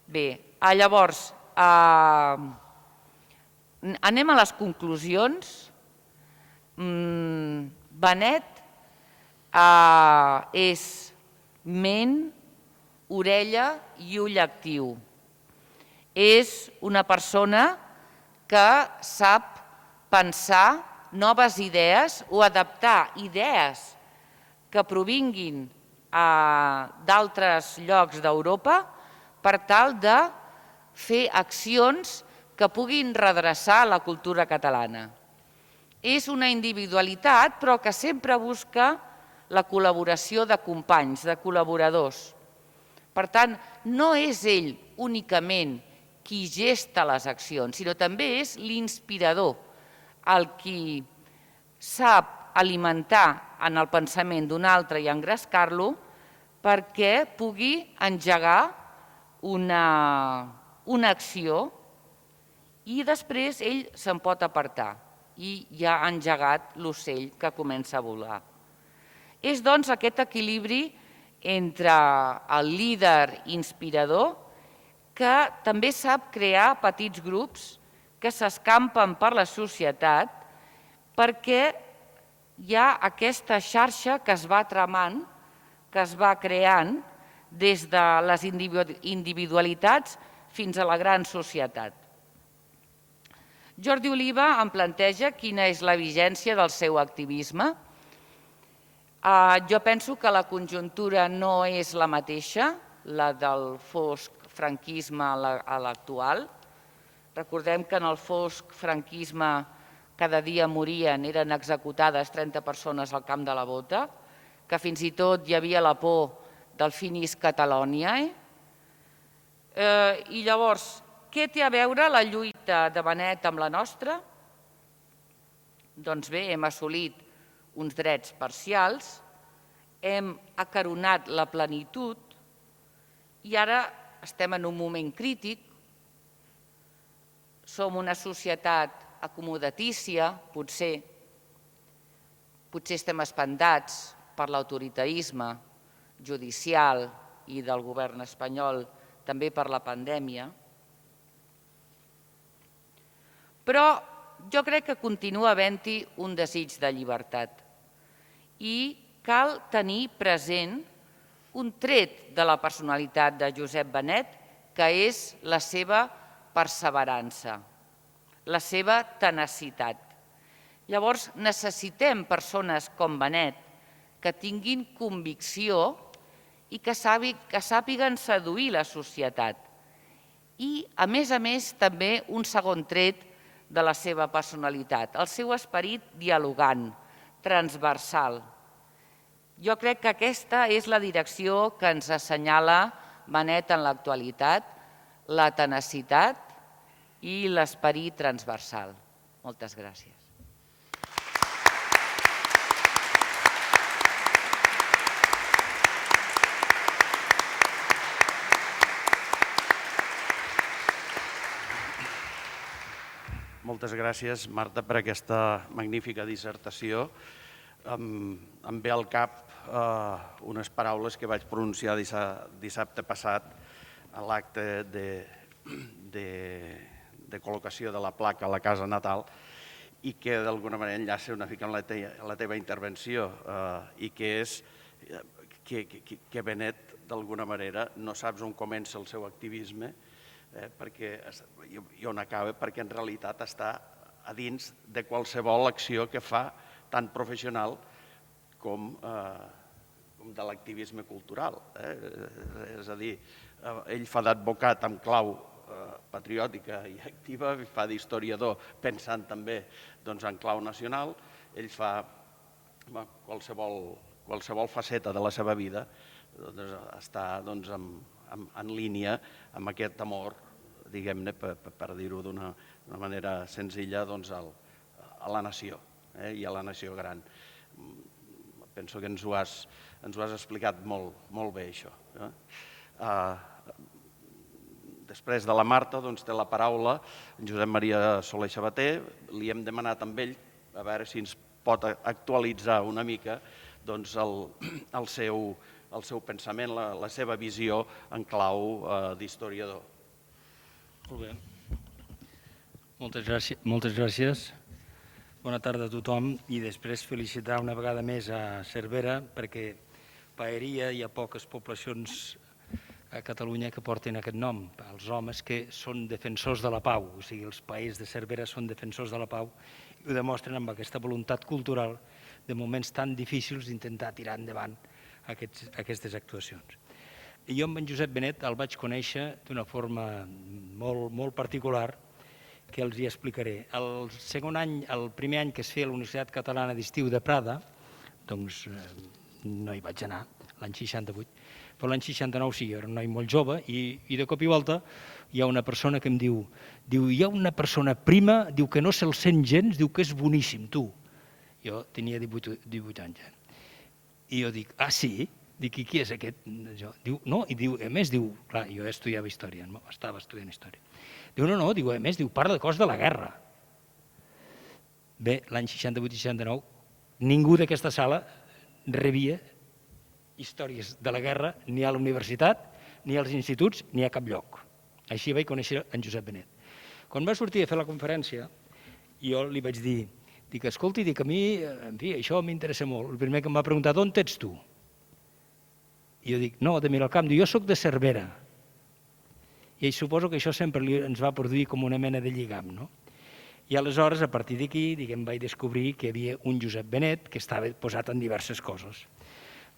Bé, llavors, anem a les conclusions. Benet és ment, orella i ull actiu. És una persona que sap pensar noves idees o adaptar idees que provinguin d'altres llocs d'Europa per tal de fer accions que puguin redreçar la cultura catalana. És una individualitat, però que sempre busca la col·laboració de companys, de col·laboradors. Per tant, no és ell únicament qui gesta les accions, sinó també és l'inspirador, el qui sap alimentar en el pensament d'un altre i engrescar-lo perquè pugui engegar una acció i després ell se'n pot apartar i ja ha engegat l'ocell que comença a volar. És, doncs, aquest equilibri entre el líder inspirador que també sap crear petits grups que s'escampen per la societat perquè hi ha aquesta xarxa que es va tramant, que es va creant des de les individualitats fins a la gran societat. Jordi Oliva em planteja quina és la vigència del seu activisme. Jo penso que la conjuntura no és la mateixa, la del fosc franquisme a l'actual. Recordem que en el fosc franquisme cada dia morien, eren executades 30 persones al Camp de la Bota, que fins i tot hi havia la por del finis Catalonia. I llavors, què té a veure la lluita de Benet amb la nostra? Doncs bé, hem assolit uns drets parcials, hem acaronat la plenitud i ara estem en un moment crític. Som una societat acomodatícia, potser estem espantats per l'autoritarisme judicial i del govern espanyol, també per la pandèmia. Però jo crec que continua havent-hi un desig de llibertat i cal tenir present un tret de la personalitat de Josep Benet, que és la seva perseverança, la seva tenacitat. Llavors necessitem persones com Benet que tinguin convicció i que sàpiguen seduir la societat. I, a més, també un segon tret de la seva personalitat, el seu esperit dialogant, transversal. Jo crec que aquesta és la direcció que ens assenyala Benet en l'actualitat, la tenacitat i l'esperit transversal. Moltes gràcies. Moltes gràcies, Marta, per aquesta magnífica dissertació. Em ve al cap unes paraules que vaig pronunciar dissabte passat a l'acte de col·locació de la placa a la casa natal i que d'alguna manera enllaça una mica amb la teva intervenció i que és que Benet d'alguna manera no saps on comença el seu activisme i on acaba, perquè en realitat està a dins de qualsevol acció que fa tant professional com de l'activisme cultural. És a dir, ell fa d'advocat amb clau patriòtica i activa, fa d'historiador pensant també en clau nacional, ell fa qualsevol faceta de la seva vida, està en línia amb aquest amor, diguem-ne, per dir-ho d'una manera senzilla, a la nació i a la nació gran. Penso que ens ho has explicat molt bé, això. Després de la Marta té la paraula en Josep Maria Soler Sabater. Li hem demanat amb ell a veure si ens pot actualitzar una mica el seu pensament, la seva visió en clau d'historiador. Molt bé. Moltes gràcies. Bona tarda a tothom i després felicitar una vegada més a Cervera perquè Paeria hi ha poques poblacions a Catalunya que porten aquest nom, els homes que són defensors de la pau, o sigui, els paers de Cervera són defensors de la pau i ho demostren amb aquesta voluntat cultural de moments tan difícils d'intentar tirar endavant aquestes actuacions. I jo amb en Josep Benet el vaig conèixer d'una forma molt particular que els hi explicaré. El primer any que es feia a la Universitat Catalana d'Estiu de Prada, doncs no hi vaig anar, l'any 68, però l'any 69 sí, jo era un noi molt jove i de cop i volta hi ha una persona que em diu hi ha una persona prima, diu que no se'l sent gens, diu que és boníssim, tu. Jo tenia 18 anys. I jo dic, ah sí? Dic, i qui és aquest? Diu, no, i diu, a més, diu, clar, jo estudiava història, estava estudiant història. Diu, no, diu, a més, diu, parla de coses de la guerra. Bé, l'any 68 i 69, ningú d'aquesta sala rebia històries de la guerra ni a la universitat, ni als instituts, ni a cap lloc. Així vaig conèixer en Josep Benet. Quan va sortir a fer la conferència, jo li vaig dir, escolti, a mi, en fi, això m'interessa molt. El primer que em va preguntar, d'on ets tu? I jo dic, no, de Miralcamp, jo soc de Cervera. I suposo que això sempre ens va produir com una mena de lligam, no? I aleshores, a partir d'aquí, vaig descobrir que hi havia un Josep Benet que estava posat en diverses coses.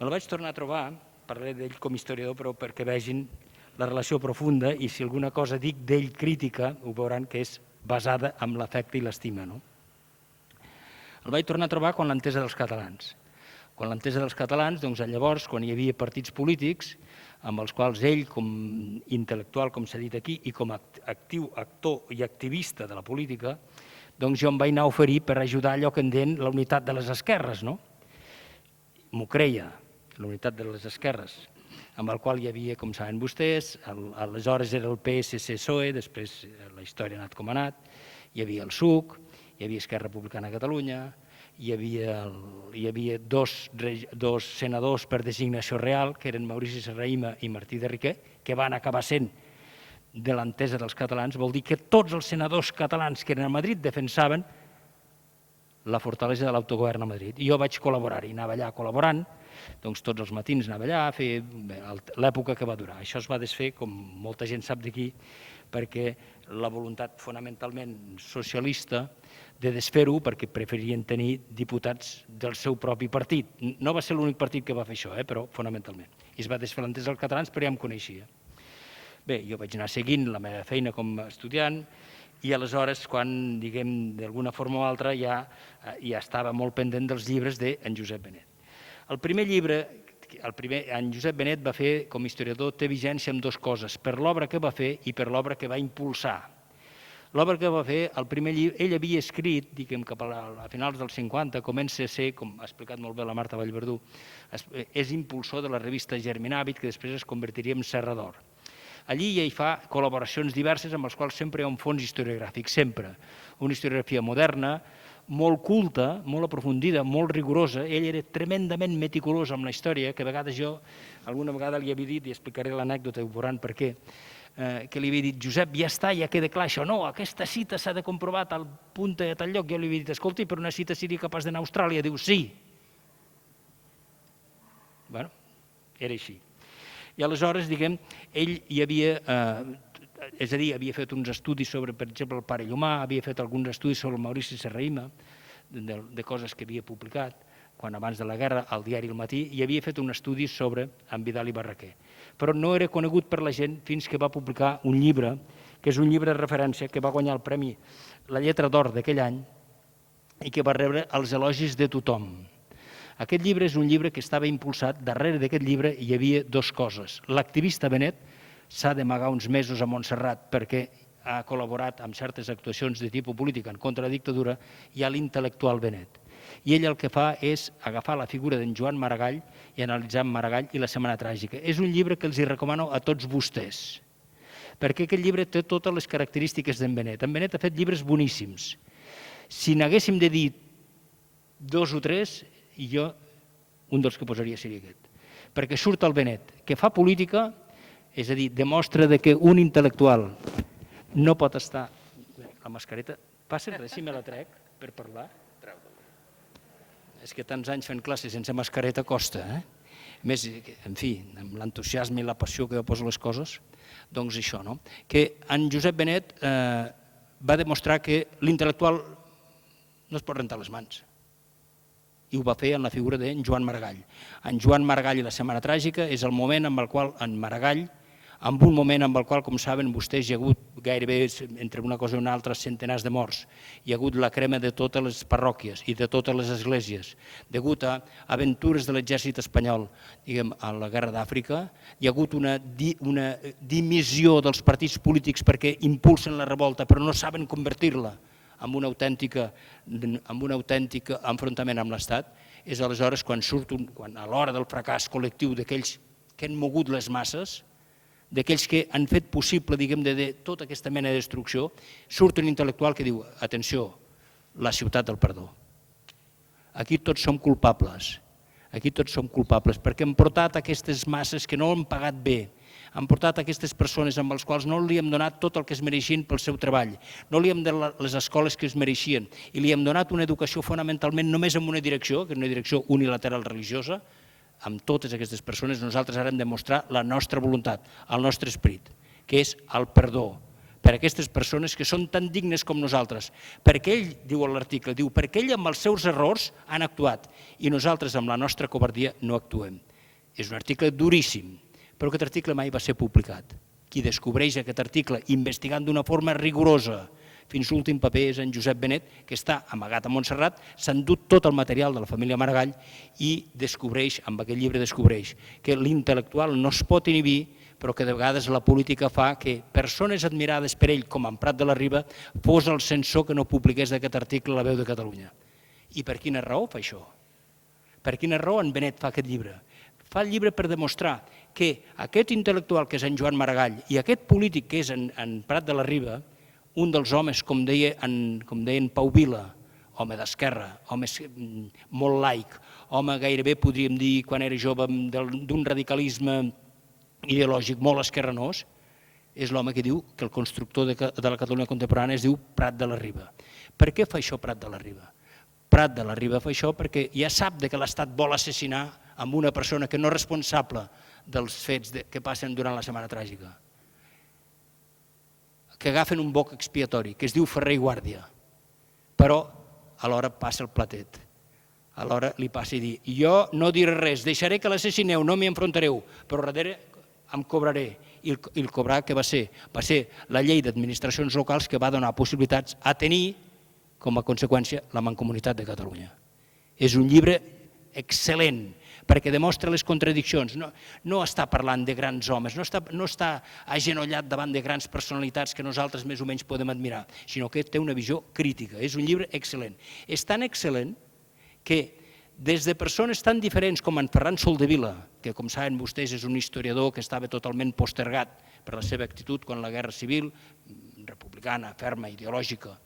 Me la vaig tornar a trobar, parlaré d'ell com a historiador, però perquè vegin la relació profunda i si alguna cosa dic d'ell crítica, ho veuran que és basada en l'afecte i l'estima, no? El vaig tornar a trobar quan l'entesa dels catalans. Quan l'entesa dels catalans, doncs llavors, quan hi havia partits polítics, amb els quals ell, com intel·lectual, com s'ha dit aquí, i com a actiu, actor i activista de la política, doncs jo em vaig anar a oferir per ajudar allò que en deien la unitat de les esquerres, no? M'ho creia, la unitat de les esquerres, amb el qual hi havia, com saben vostès, aleshores era el PSC-PSOE, després la història ha anat com ha anat, hi havia el SUC, hi havia Esquerra Republicana de Catalunya, hi havia dos senadors per designació real, que eren Maurici Serrahima i Martí de Riquer, que van acabar sent de l'entesa dels catalans. Vol dir que tots els senadors catalans que eren a Madrid defensaven la fortalesa de l'autogovern a Madrid. I jo vaig col·laborar-hi, anava allà col·laborant, doncs tots els matins anava allà a fer l'època que va durar. Això es va desfer, com molta gent sap d'aquí, perquè la voluntat fonamentalment socialista de desfer-ho perquè preferien tenir diputats del seu propi partit. No va ser l'únic partit que va fer això, però fonamentalment. I es va desfer l'entesa dels catalans, però ja em coneixia. Bé, jo vaig anar seguint la meva feina com a estudiant i aleshores, quan, diguem, d'alguna forma o altra, ja estava molt pendent dels llibres d'en Josep Benet. El primer llibre, en Josep Benet va fer, com a historiador, té vigència amb dues coses, per l'obra que va fer i per l'obra que va impulsar. L'obra que va fer, el primer llibre, ell havia escrit, diguem, cap a finals dels 50, comença a ser, com ha explicat molt bé la Marta Vallverdú, és impulsor de la revista Germinàvit, que després es convertiria en Serra d'Or. Allí ja hi fa col·laboracions diverses amb les quals sempre hi ha un fons historiogràfic, sempre. Una historiografia moderna, molt culta, molt aprofundida, molt rigorosa. Ell era tremendament meticulós amb la història, que a vegades jo, alguna vegada li havia dit, i explicaré l'anècdota, ho veuran per què, que li havia dit, Josep, ja està, ja queda clar això, no, aquesta cita s'ha de comprovar a tal punt i a tal lloc. Jo li havia dit, escolti, però una cita seria capaç d'anar a Austràlia. Diu, sí. Bé, era així. I aleshores, diguem, ell hi havia, és a dir, havia fet uns estudis sobre, per exemple, el pare Llomà, havia fet alguns estudis sobre el Maurici Serrahima, de coses que havia publicat, quan abans de la guerra, al diari El Matí, i havia fet un estudi sobre en Vidal i Barraquer. Però no era conegut per la gent fins que va publicar un llibre, que és un llibre de referència, que va guanyar el premi La Lletra d'Or d'aquell any i que va rebre els elogis de tothom. Aquest llibre és un llibre que estava impulsat, darrere d'aquest llibre hi havia dues coses. L'activista Benet s'ha d'amagar uns mesos a Montserrat perquè ha col·laborat amb certes actuacions de tipus polític en contra de la dictadura, i ha l'intel·lectual Benet. I ell el que fa és agafar la figura d'en Joan Maragall i analitzar en Maragall i la Setmana Tràgica. És un llibre que els hi recomano a tots vostès, perquè aquest llibre té totes les característiques d'en Benet. En Benet ha fet llibres boníssims. Si n'haguéssim de dir 2 o 3, jo un dels que posaria seria aquest. Perquè surt el Benet, que fa política, és a dir, demostra que un intel·lectual no pot estar... La mascareta, passa res si me la trec per parlar? És que tants anys fent classes sense mascareta costa, eh? Més, en fi, amb l'entusiasme i la passió que jo poso les coses, doncs això, no? Que en Josep Benet va demostrar que l'intel·lectual no es pot rentar les mans. I ho va fer en la figura d'en Joan Maragall. En Joan Maragall i la Setmana Tràgica és el moment en el qual en Maragall, en un moment en el qual, com saben vostès, hi ha hagut gairebé, entre una cosa i una altra, centenars de morts. Hi ha hagut la crema de totes les parròquies i de totes les esglésies. Degut a aventures de l'exèrcit espanyol, diguem, a la guerra d'Àfrica, hi ha hagut una dimissió dels partits polítics perquè impulsen la revolta però no saben convertir-la en un autèntic enfrontament amb l'Estat. És aleshores quan a l'hora del fracàs col·lectiu d'aquells que han mogut les masses, d'aquells que han fet possible, diguem, de tota aquesta mena de destrucció, surt un intel·lectual que diu, atenció, la ciutat del perdó. Aquí tots som culpables, perquè hem portat aquestes masses que no han pagat bé, han portat aquestes persones amb les quals no li hem donat tot el que es mereixien pel seu treball, no li hem donat les escoles que es mereixien i li hem donat una educació fonamentalment només en una direcció, que és una direcció unilateral religiosa. Amb totes aquestes persones nosaltres ara hem de mostrar la nostra voluntat, el nostre esperit, que és el perdó per a aquestes persones que són tan dignes com nosaltres. Perquè ell, diu l'article, perquè ell amb els seus errors han actuat i nosaltres amb la nostra covardia no actuem. És un article duríssim, però aquest article mai va ser publicat. Qui descobreix aquest article investigant d'una forma rigorosa fins l'últim paper és en Josep Benet, que està amagat a Montserrat, s'ha endut tot el material de la família Maragall i descobreix, amb aquest llibre descobreix, que l'intel·lectual no es pot inhibir, però que de vegades la política fa que persones admirades per ell, com en Prat de la Riba, fos el censor que no publiqués d'aquest article La Veu de Catalunya. I per quina raó fa això? Per quina raó en Benet fa aquest llibre? Fa el llibre per demostrar que aquest intel·lectual que és en Joan Maragall i aquest polític que és en Prat de la Riba, un dels homes, com deien Pau Vila, home d'esquerra, home molt laic, home gairebé podríem dir, quan era jove, d'un radicalisme ideològic molt esquerranós, és l'home que diu que el constructor de la Catalunya contemporània es diu Prat de la Riba. Per què fa això Prat de la Riba? Prat de la Riba fa això perquè ja sap que l'Estat vol assassinar amb una persona que no és responsable dels fets que passen durant la Setmana Tràgica, que agafen un boc expiatori, que es diu Ferrer i Guàrdia, però alhora passa el platet, alhora li passa i dir, jo no diré res, deixaré que l'assassineu, no m'hi enfrontareu, però darrere em cobraré, i el cobrar què va ser? Va ser la llei d'administracions locals que va donar possibilitats a tenir, com a conseqüència, la Mancomunitat de Catalunya. És un llibre excel·lent, perquè demostra les contradiccions, no està parlant de grans homes, no està agenollat davant de grans personalitats que nosaltres més o menys podem admirar, sinó que té una visió crítica. És un llibre excel·lent. És tan excel·lent que des de persones tan diferents com en Ferran Soldevila, que com saben vostès és un historiador que estava totalment postergat per la seva actitud quan la Guerra Civil, republicana, ferma, ideològica,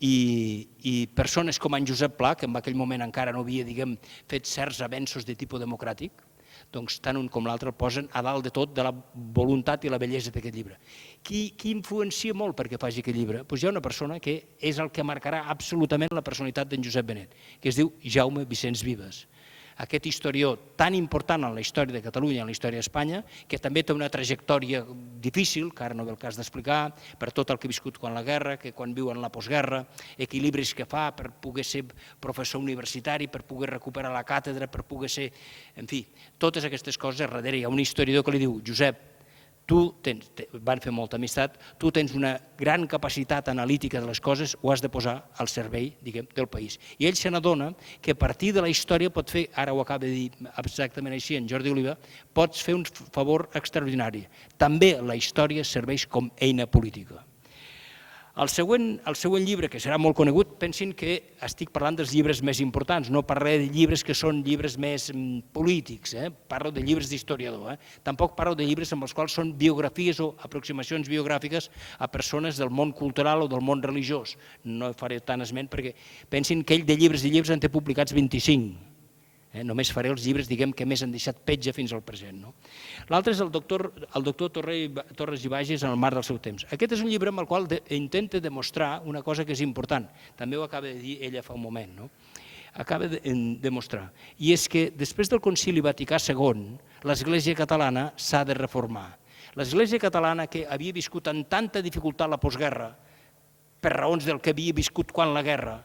i persones com en Josep Pla, que en aquell moment encara no havia fet certs avenços de tipus democràtic, doncs tant un com l'altre el posen a dalt de tot de la voluntat i la bellesa d'aquest llibre. Qui influencia molt perquè faci aquest llibre? Doncs hi ha una persona que és el que marcarà absolutament la personalitat d'en Josep Benet, que es diu Jaume Vicenç Vives. Aquest historiador tan important en la història de Catalunya, en la història d'Espanya, que també té una trajectòria difícil, que ara no ve el cas d'explicar, per tot el que ha viscut quan la guerra, que quan viu en la postguerra, equilibris que fa per poder ser professor universitari, per poder recuperar la càtedra, per poder ser... En fi, totes aquestes coses, darrere hi ha un historiador que li diu, Josep, van fer molta amistat, tu tens una gran capacitat analítica de les coses, ho has de posar al servei del país. I ell se n'adona que a partir de la història pot fer, ara ho acaba de dir exactament així en Jordi Oliva, pots fer un favor extraordinari. També la història serveix com eina política. El següent llibre, que serà molt conegut, pensin que estic parlant dels llibres més importants, no parlaré de llibres que són llibres més polítics, parlo de llibres d'historiador. Tampoc parlo de llibres amb els quals són biografies o aproximacions biogràfiques a persones del món cultural o del món religiós. No faré tant esment perquè pensin que ell de llibres i llibres en té publicats 25. Només faré els llibres, diguem, que més han deixat petja fins al present. L'altre és el doctor Torres i Bages en el mar del seu temps. Aquest és un llibre amb el qual intenta demostrar una cosa que és important. També ho acaba de dir ella fa un moment. Acaba de demostrar. I és que després del Concili Vaticà II, l'Església catalana s'ha de reformar. L'Església catalana, que havia viscut amb tanta dificultat la postguerra, per raons del que havia viscut quan la guerra,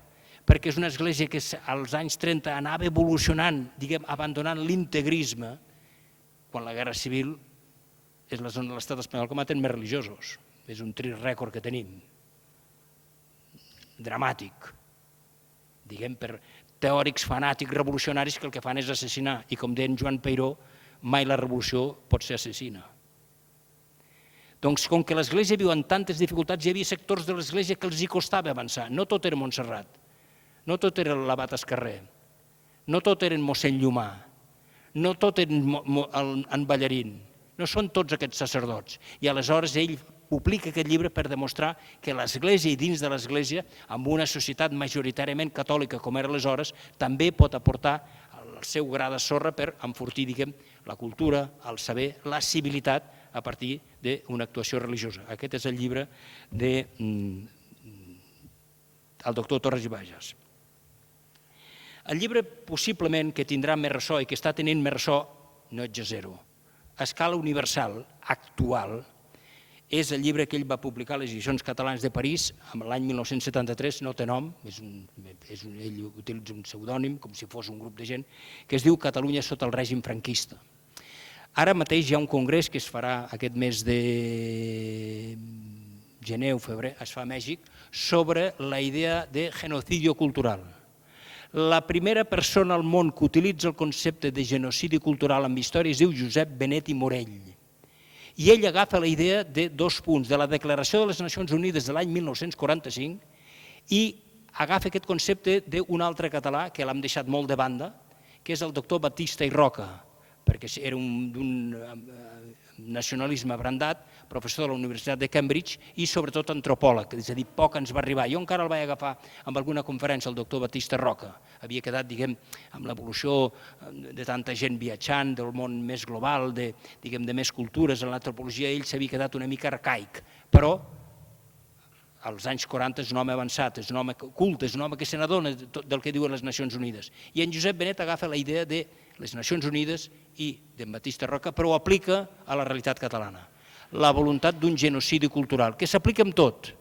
perquè és una església que als anys 30 anava evolucionant, diguem, abandonant l'integrisme, quan la guerra civil és la zona de l'estat espanyol que maten més religiosos. És un trist rècord que tenim. Dramàtic. Diguem, per teòrics fanàtics revolucionaris que el que fan és assassinar. I com deia en Joan Peiró, mai la revolució pot ser assassina. Doncs com que l'església viu en tantes dificultats, hi havia sectors de l'església que els hi costava avançar. No tot era Montserrat. No tot era l'abat Escarrer, no tot eren mossèn Llumà, no tot eren en Ballarín, no són tots aquests sacerdots. I aleshores ell publica aquest llibre per demostrar que l'Església i dins de l'Església, amb una societat majoritàriament catòlica com era aleshores, també pot aportar el seu gra de sorra per enfortir, diguem, la cultura, el saber, la civilitat a partir d'una actuació religiosa. Aquest és el llibre del doctor Torres i Bages. El llibre, possiblement, que tindrà més ressò i que està tenint més ressò, no exagero, a escala universal, actual, és el llibre que ell va publicar a les edicions catalanes de París l'any 1973, no té nom, ell utilitza un pseudònim, com si fos un grup de gent, que es diu Catalunya sota el règim franquista. Ara mateix hi ha un congrés que es farà aquest mes de gener o febrer, es fa a Mèxic, sobre la idea de genocidio cultural. La primera persona al món que utilitza el concepte de genocidi cultural amb història es diu Josep Benet i Morell. I ell agafa la idea de dos punts, de la Declaració de les Nacions Unides de l'any 1945 i agafa aquest concepte d'un altre català que l'hem deixat molt de banda, que és el doctor Batista i Roca, perquè era d'un nacionalisme brandat, professor de la Universitat de Cambridge i sobretot antropòleg, és a dir, poc ens va arribar. Jo encara el vaig agafar en alguna conferència, el doctor Batista Roca. Havia quedat, diguem, amb l'evolució de tanta gent viatjant, del món més global, de més cultures, en l'antropologia ell s'havia quedat una mica arcaic, però als anys 40 és un home avançat, és un home culte, és un home que se n'adona del que diuen les Nacions Unides. I en Josep Benet agafa la idea de les Nacions Unides i d'en Batista Roca, però ho aplica a la realitat catalana. La voluntat d'un genocidi cultural, que s'aplica amb tot.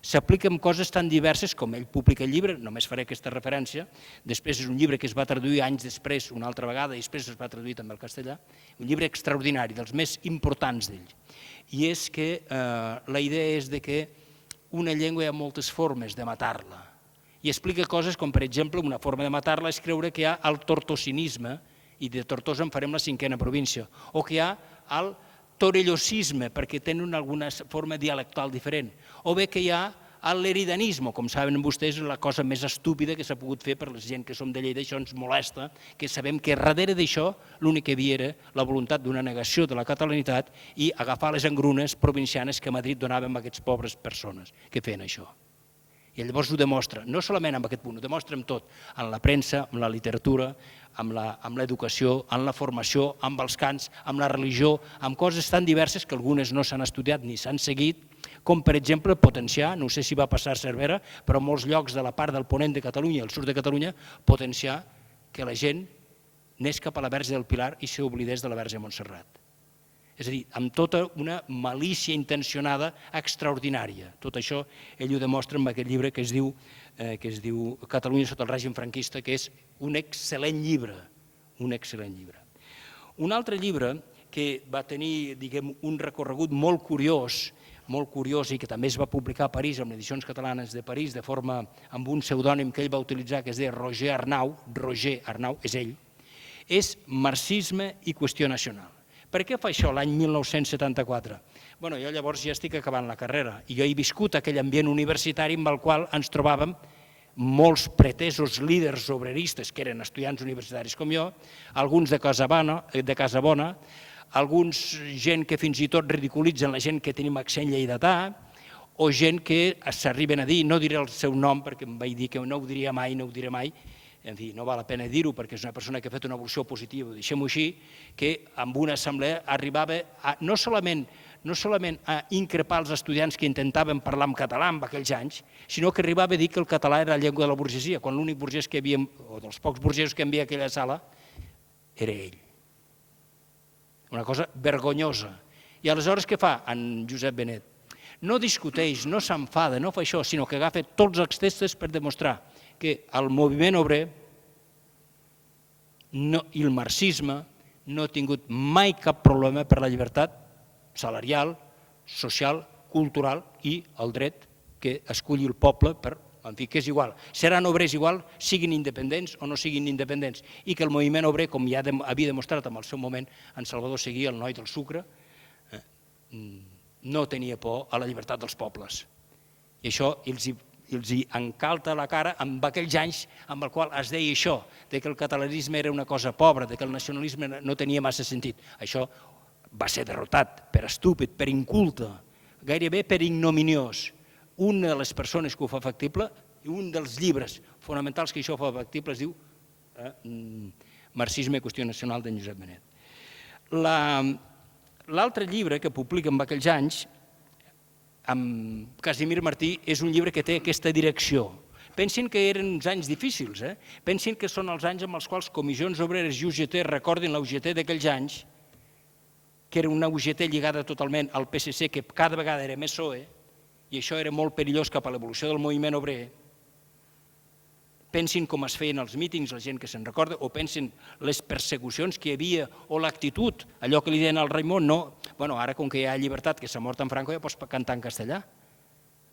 S'aplica amb coses tan diverses com ell publica el llibre, només faré aquesta referència, després és un llibre que es va traduir anys després, una altra vegada, i després es va traduir també al castellà, un llibre extraordinari, dels més importants d'ell. I és que la idea és que una llengua hi ha moltes formes de matar-la. I explica coses com, per exemple, una forma de matar-la és creure que hi ha el tortosinisme, i de Tortosa en farem la 5a província, o que hi ha el torellosisme, perquè tenen alguna forma dialectal diferent, o bé que hi ha l'eridanisme, com saben vostès, és la cosa més estúpida que s'ha pogut fer per la gent que som de Lleida, això ens molesta, que sabem que darrere d'això l'únic que hi havia era la voluntat d'una negació de la catalanitat i agafar les engrunes provincianes que a Madrid donàvem a aquestes pobres persones que feien això. I llavors ho demostra, no solament amb aquest punt, ho demostra amb tot, en la premsa, amb la literatura, amb l'educació, en la formació, amb els cants, amb la religió, amb coses tan diverses que algunes no s'han estudiat ni s'han seguit, com per exemple potenciar, no sé si va passar a Cervera, però en molts llocs de la part del ponent de Catalunya i el sud de Catalunya, potenciar que la gent anés cap a la Verge del Pilar i s'oblidés de la Verge de Montserrat. És a dir, amb tota una malícia intencionada extraordinària. Tot això ell ho demostra en aquest llibre que es diu Catalunya sota el règim franquista, que és un excel·lent llibre. Un excel·lent llibre. Un altre llibre que va tenir, diguem, un recorregut molt curiós i que també es va publicar a París, amb edicions catalanes de París, de forma amb un pseudònim que ell va utilitzar, que es deia Roger Arnau, és ell, és Marxisme i qüestió nacional. Per què fa això l'any 1974? Bé, jo llavors ja estic acabant la carrera i jo he viscut aquell ambient universitari amb el qual ens trobàvem molts pretesos líders obreristes que eren estudiants universitaris com jo, alguns de Casabona, alguns gent que fins i tot ridiculitzen la gent que tenim accent lleidatà, o gent que s'arriben a dir, no diré el seu nom perquè em vaig dir que no ho diria mai, en fi, no val la pena dir-ho perquè és una persona que ha fet una evolució positiva, deixem-ho així, que amb una assemblea arribava no solament a increpar els estudiants que intentaven parlar en català en aquells anys, sinó que arribava a dir que el català era la llengua de la burgesia, quan l'únic burgès que hi havia, o dels pocs burgesos que hi havia a aquella sala, era ell. Una cosa vergonyosa. I aleshores què fa en Josep Benet? No discuteix, no s'enfada, no fa això, sinó que agafa tots els textos per demostrar que el moviment obrer i el marxisme no ha tingut mai cap problema per la llibertat salarial, social, cultural i el dret que esculli el poble per, en fi, que és igual. Seran obrers igual, siguin independents o no siguin independents, i que el moviment obrer, com ja havia demostrat en el seu moment en Salvador Seguí, el noi del sucre, no tenia por a la llibertat dels pobles. I això els hi encalta la cara amb aquells anys amb el qual es deia això, que el catalanisme era una cosa pobra, que el nacionalisme no tenia massa sentit. Això va ser derrotat per estúpid, per inculte, gairebé per ignominiós. Una de les persones que ho fa factible, i un dels llibres fonamentals que això fa factible es diu Marxisme i qüestió nacional d'en Josep Benet. L'altre llibre que publica en aquells anys, amb Casimir Martí, és un llibre que té aquesta direcció. Pensin que eren uns anys difícils, pensin que són els anys en els quals Comissions Obreres i UGT recordin la UGT d'aquells anys, que era una UGT lligada totalment al PSC, que cada vegada era més PSOE, i això era molt perillós cap a l'evolució del moviment obrer. Pensin com es feien els mítings, la gent que se'n recorda, o pensin les persecucions que hi havia, o l'actitud, allò que li deien al Raimon, no, bueno, ara com que hi ha llibertat, que s'ha mort en Franco, ja pots cantar en castellà.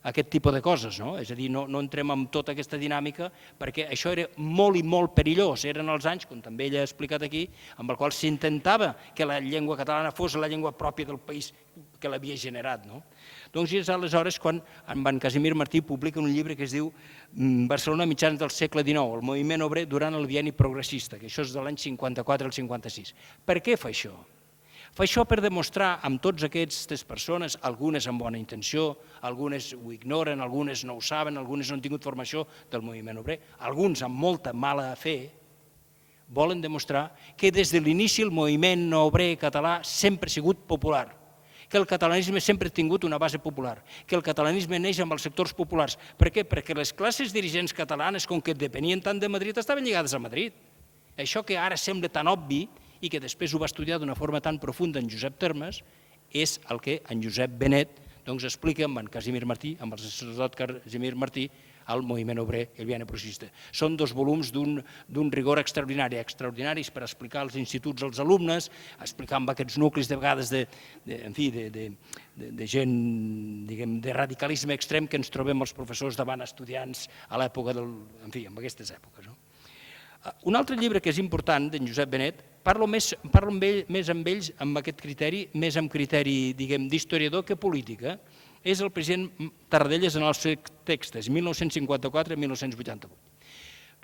Aquest tipus de coses, no? És a dir, no entrem en tota aquesta dinàmica, perquè això era molt i molt perillós. Eren els anys, com també ella ha explicat aquí, amb el qual s'intentava que la llengua catalana fos la llengua pròpia del país que l'havia generat, no? Doncs és aleshores quan en Casimir Martí publica un llibre que es diu Barcelona mitjans del segle XIX, el moviment obrer durant el bienni progressista, que això és de l'any 54 al 56. Per què fa això? Fa això per demostrar amb totes aquestes persones, algunes amb bona intenció, algunes ho ignoren, algunes no ho saben, algunes no han tingut formació del moviment obrer, alguns amb molta mala fe, volen demostrar que des de l'inici el moviment obrer català sempre ha sigut popular, que el catalanisme sempre ha tingut una base popular, que el catalanisme neix amb els sectors populars. Per què? Perquè les classes dirigents catalanes, com que depenien tant de Madrid, estaven lligades a Madrid. Això que ara sembla tan obvi i que després ho va estudiar d'una forma tan profunda en Josep Termes, és el que en Josep Benet explica amb en Casimir Martí, amb el sacerdot Casimir Martí, al moviment obrer i el bienni progressista. Són dos volums d'un rigor extraordinari, extraordinaris per explicar als instituts als alumnes, explicar amb aquests nuclis de vegades de gent, diguem, de radicalisme extrem que ens trobem els professors davant estudiants a l'època en fi, en aquestes èpoques. Un altre llibre que és important d'en Josep Benet, parlo més amb ells amb aquest criteri, més amb criteri, diguem, d'historiador que política, és el president Tarradellas en els seus textos, 1954-1988.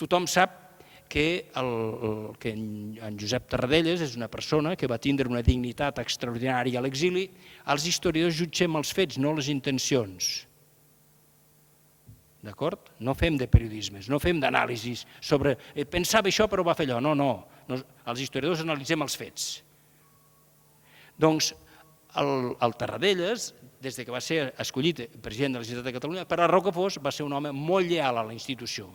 Tothom sap que en Josep Tarradellas és una persona que va tindre una dignitat extraordinària a l'exili. Els historiadors jutgem els fets, no les intencions. D'acord? No fem de periodismes, no fem d'anàlisis sobre pensava això però va fer allò. No. Els historiadors analitzem els fets. Doncs el Tarradellas, des que va ser escollit president de la Generalitat de Catalunya, per a Rocafort va ser un home molt lleal a la institució.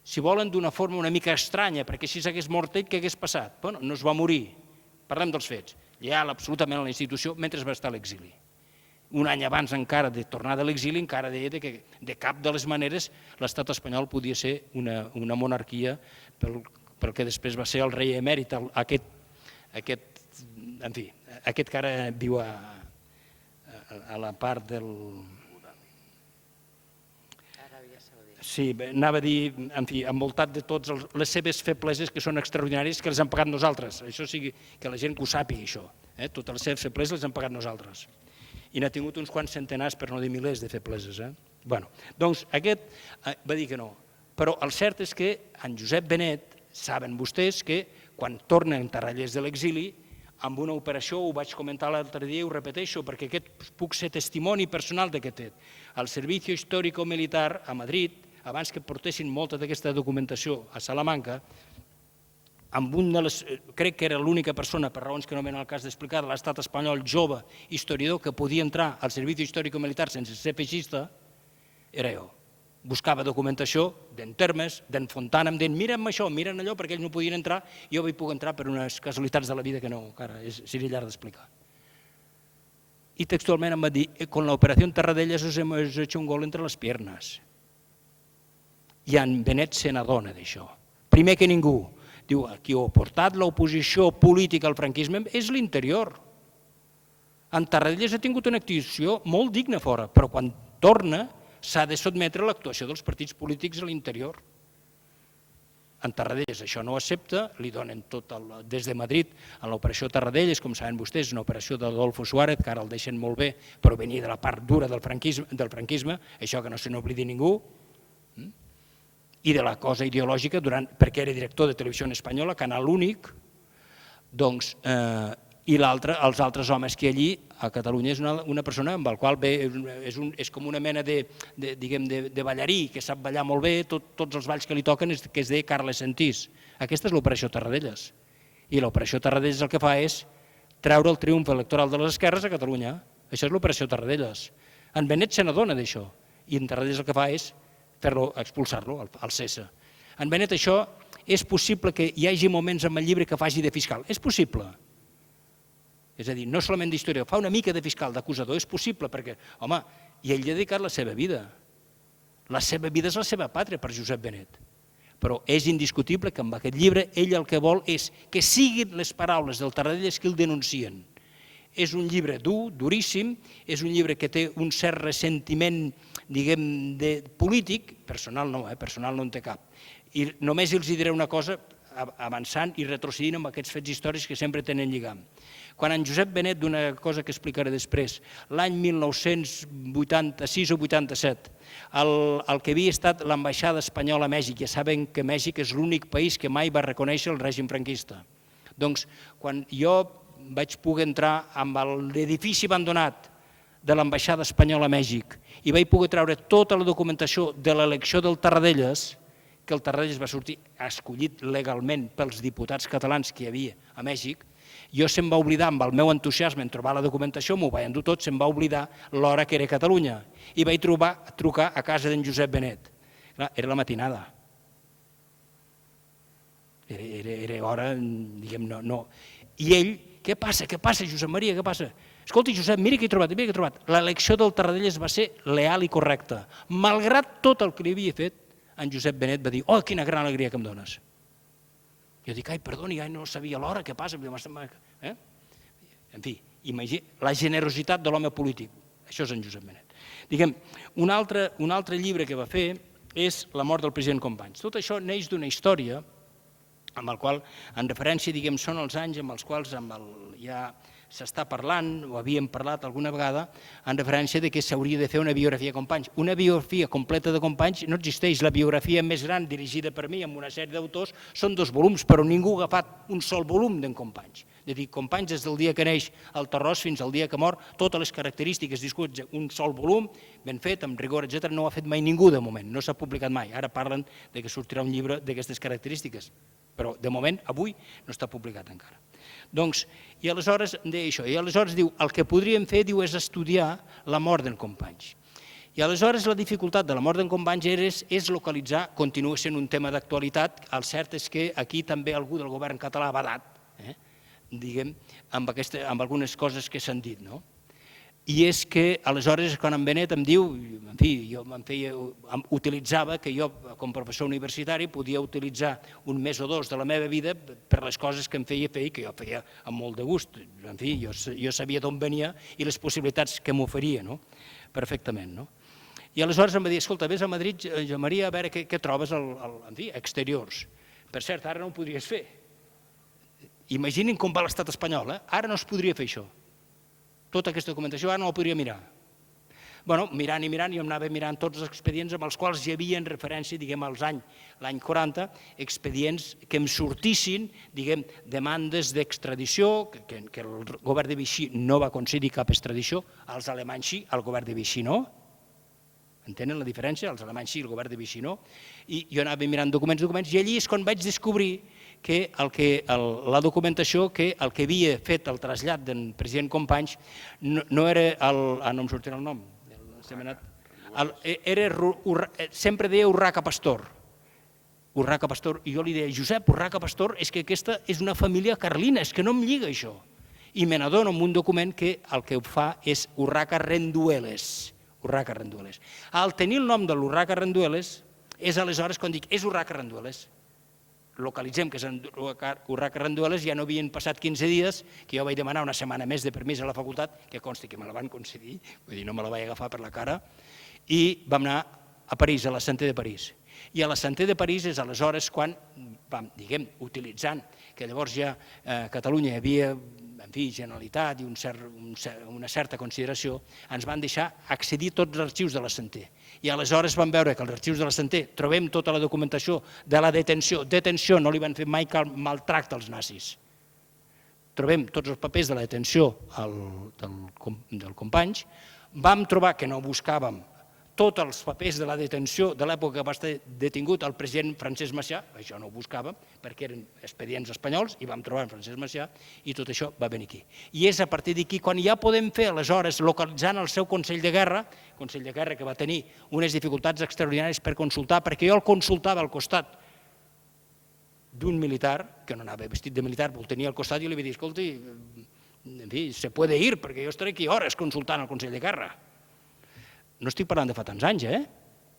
Si volen, d'una forma una mica estranya, perquè si s'hagués mort ell, què hagués passat? Bueno, no es va morir. Parlem dels fets. Lleal absolutament a la institució mentre va estar a l'exili. Un any abans encara de tornar de l'exili encara deia que de cap de les maneres l'estat espanyol podia ser una monarquia pel que després va ser el rei emèrit, aquest que ara viu a la part del... Sí, anava a dir, en fi, envoltat de totes les seves febleses que són extraordinàries que les hem pagat nosaltres. Això sí que la gent que ho sàpiga, això. Totes les seves febleses les hem pagat nosaltres. I n'ha tingut uns quants centenars, per no dir milers, de febleses. Bueno, doncs aquest va dir que no. Però el cert és que en Josep Benet, saben vostès que quan torna en Tarradellas de l'exili, amb una operació, ho vaig comentar l'altre dia i ho repeteixo, perquè aquest puc ser testimoni personal d'aquest fet. El Servicio Histórico Militar a Madrid, abans que portessin molta d'aquesta documentació a Salamanca, amb un de les, crec que era l'única persona, per raons que no venen al cas d'explicar, de l'estat espanyol jove, historiador, que podia entrar al Servicio Histórico Militar sense ser feixista, era jo. Buscava documentació d'en Termes, d'en Fontana, em deien, mira'm això, mira'm allò, perquè ells no podien entrar, i jo hi puc entrar per unes casualitats de la vida que no, encara seria llarg d'explicar. I textualment em va dir, con la operación Tarradellas os hemos hecho un gol entre les piernas. I en Benet se n'adona d'això. Primer que ningú, diu, qui ha portat l'oposició política al franquisme és l'interior. En Tarradellas ha tingut una actuació molt digna fora, però quan torna s'ha de sotmetre a l'actuació dels partits polítics a l'interior. En Tarradellas això no ho accepta, li donen tot des de Madrid en l'operació Tarradellas, com saben vostès, una operació d'Adolfo Suárez, que ara el deixen molt bé, però venia de la part dura del franquisme, això que no se n'oblidi ningú, i de la cosa ideològica, perquè era director de Televisió Espanyola, Canal Únic, doncs, i els altres homes que allí, a Catalunya, és una persona amb la qual és com una mena de ballarí, que sap ballar molt bé, tots els balls que li toquen, que es deia Carles Sentís. Aquesta és l'operació Tarradellas. I l'operació Tarradellas el que fa és treure el triomf electoral de les esquerres a Catalunya. Això és l'operació Tarradellas. En Benet se n'adona d'això, i en Tarradellas el que fa és fer-lo, expulsar-lo, al cessa. En Benet això és possible que hi hagi moments en el llibre que faci de fiscal. És possible. És a dir, no solament d'història, fa una mica de fiscal, d'acusador, és possible, perquè, home, i ell ha dedicat la seva vida. La seva vida és la seva pàtria per Josep Benet. Però és indiscutible que amb aquest llibre ell el que vol és que siguin les paraules del Tarradellas que el denuncien. És un llibre dur, duríssim, és un llibre que té un cert ressentiment, diguem, polític, personal no en té cap. I només els diré una cosa, avançant i retrocedint amb aquests fets històrics que sempre tenen lligam. Quan en Josep Benet, d'una cosa que explicaré després, l'any 1986 o 87, el que havia estat l'ambaixada espanyola a Mèxic, ja saben que Mèxic és l'únic país que mai va reconèixer el règim franquista. Doncs, quan jo vaig poder entrar amb l'edifici abandonat de l'ambaixada espanyola a Mèxic i vaig poder treure tota la documentació de l'elecció del Tarradellas, que el Tarradellas va sortir escollit legalment pels diputats catalans que hi havia a Mèxic, jo se'm va oblidar, amb el meu entusiasme en trobar la documentació, m'ho vaig endur tot, se'm va oblidar l'hora que era Catalunya. I vaig trucar a casa d'en Josep Benet. Era la matinada. Era hora, diguem, no. I ell, què passa, Josep Maria, què passa? Escolta, Josep, mira què he trobat. L'elecció del Tarradellas va ser leal i correcta. Malgrat tot el que li havia fet, en Josep Benet va dir, oh, quina gran alegria que em dones. Jo dic, ai, perdoni, no sabia l'hora, què passa? En fi, la generositat de l'home polític. Això és en Josep Benet. Diguem, un altre llibre que va fer és La mort del president Companys. Tot això neix d'una història amb el qual, en referència, diguem, són els anys amb els quals ja s'està parlant, o havíem parlat alguna vegada, en referència que s'hauria de fer una biografia de Companys. Una biografia completa de Companys no existeix. La biografia més gran, dirigida per mi, amb una sèrie d'autors, són 2 volums, però ningú ha agafat un sol volum d'en Companys. És a dir, Companys, des del dia que neix al Tarròs fins al dia que mor, totes les característiques, un sol volum, ben fet, amb rigor, etc., no ho ha fet mai ningú de moment, no s'ha publicat mai. Ara parlen que sortirà un llibre d'aquestes característiques, però de moment, avui, no està publicat encara. Doncs, i aleshores deia això, i aleshores diu, el que podríem fer, diu, és estudiar la mort d'en Companys. I aleshores la dificultat de la mort d'en Companys és localitzar, continua sent un tema d'actualitat, el cert és que aquí també algú del govern català ha badat, diguem, amb algunes coses que s'han dit, no? I és que, aleshores, quan en Benet em diu, en fi, jo utilitzava que jo, com a professor universitari, podia utilitzar un mes o 2 de la meva vida per les coses que em feia fer i que jo feia amb molt de gust. En fi, jo sabia d'on venia i les possibilitats que m'oferia, no? Perfectament, no? I aleshores em va dir, escolta, vés a Madrid, Joan Maria, a veure què trobes exteriors. Per cert, ara no ho podries fer. Imaginin com va l'estat espanyol, ara no es podria fer això. Tota aquesta documentació ara no la podria mirar. Bueno, mirant i mirant, jo em anava mirant tots els expedients amb els quals hi havia en referència, diguem, l'any 40, expedients que em sortissin, diguem, demandes d'extradició, que el govern de Vichy no va concedir cap extradició, als alemanys sí, al govern de Vichy no. Entenen la diferència? Els alemanys sí, el govern de Vichy no. I jo anava mirant documents, i allí és quan vaig descobrir que la documentació, que el que havia fet el trasllat del president Companys no era no em sortirà el nom, sempre deia Urraca Pastor. Urraca Pastor, i jo li deia, Josep, Urraca Pastor, és que aquesta és una família carlina, és que no em lliga això. I me n'adono amb un document que el que ho fa és Urraca Rendueles. Urraca Rendueles. Al tenir el nom de l'Urraca Rendueles, és aleshores quan dic, és Urraca Rendueles. Localitzem que és Urraca Rendueles, ja no havien passat 15 dies, que jo vaig demanar una setmana més de permís a la facultat, que consti que me la van concedir, vull dir, no me la vaig agafar per la cara, i vam anar a París, a la Santé de París. I a la Santé de París és aleshores quan vam, diguem, utilitzant que llavors ja a Catalunya hi havia, en fi, Generalitat i una certa consideració, ens van deixar accedir a tots els arxius de la Santé. I aleshores vam veure que als arxius de la Santé trobem tota la documentació de la detenció, no li van fer mai cap maltracte als nazis. Trobem tots els papers de la detenció del Companys, vam trobar que no buscàvem tots els papers de la detenció de l'època que va estar detingut el president Francesc Macià, això no ho buscàvem perquè eren expedients espanyols i vam trobar en Francesc Macià i tot això va venir aquí. I és a partir d'aquí quan ja podem fer aleshores localitzant el seu Consell de Guerra que va tenir unes dificultats extraordinàries per consultar, perquè jo el consultava al costat d'un militar, que no anava vestit de militar, però el tenia al costat i li vaig dir, escolti, en fi, se puede ir, perquè jo estaré aquí hores consultant el Consell de Guerra. No estic parlant de fa tants anys,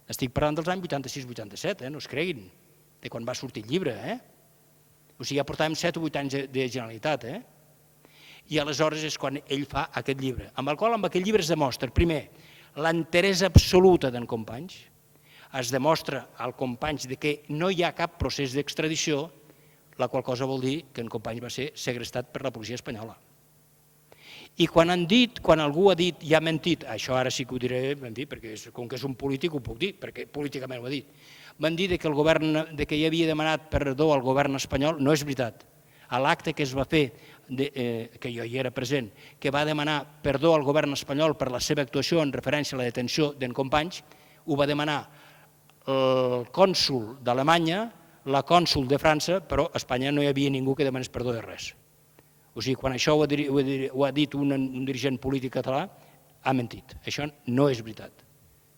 estic parlant dels anys 86-87, no es creguin, de quan va sortir el llibre. O sigui, ja portàvem 7 o 8 anys de Generalitat. I aleshores és quan ell fa aquest llibre, amb el qual amb aquest llibre es demostra, primer, l'interès absoluta d'en Companys, es demostra al Companys que no hi ha cap procés d'extradició, la qual cosa vol dir que en Companys va ser segrestat per la policia espanyola. I quan algú ha dit i ha mentit, això ara sí que ho diré, perquè com que és un polític ho puc dir, perquè políticament ho ha dit, van dir que hi havia demanat perdó al govern espanyol, no és veritat. A l'acte que es va fer, que jo hi era present, que va demanar perdó al govern espanyol per la seva actuació en referència a la detenció d'en Companys, ho va demanar el cònsol d'Alemanya, la cònsol de França, però a Espanya no hi havia ningú que demanés perdó de res. O sigui, quan això ho ha dit un dirigent polític català, ha mentit. Això no és veritat.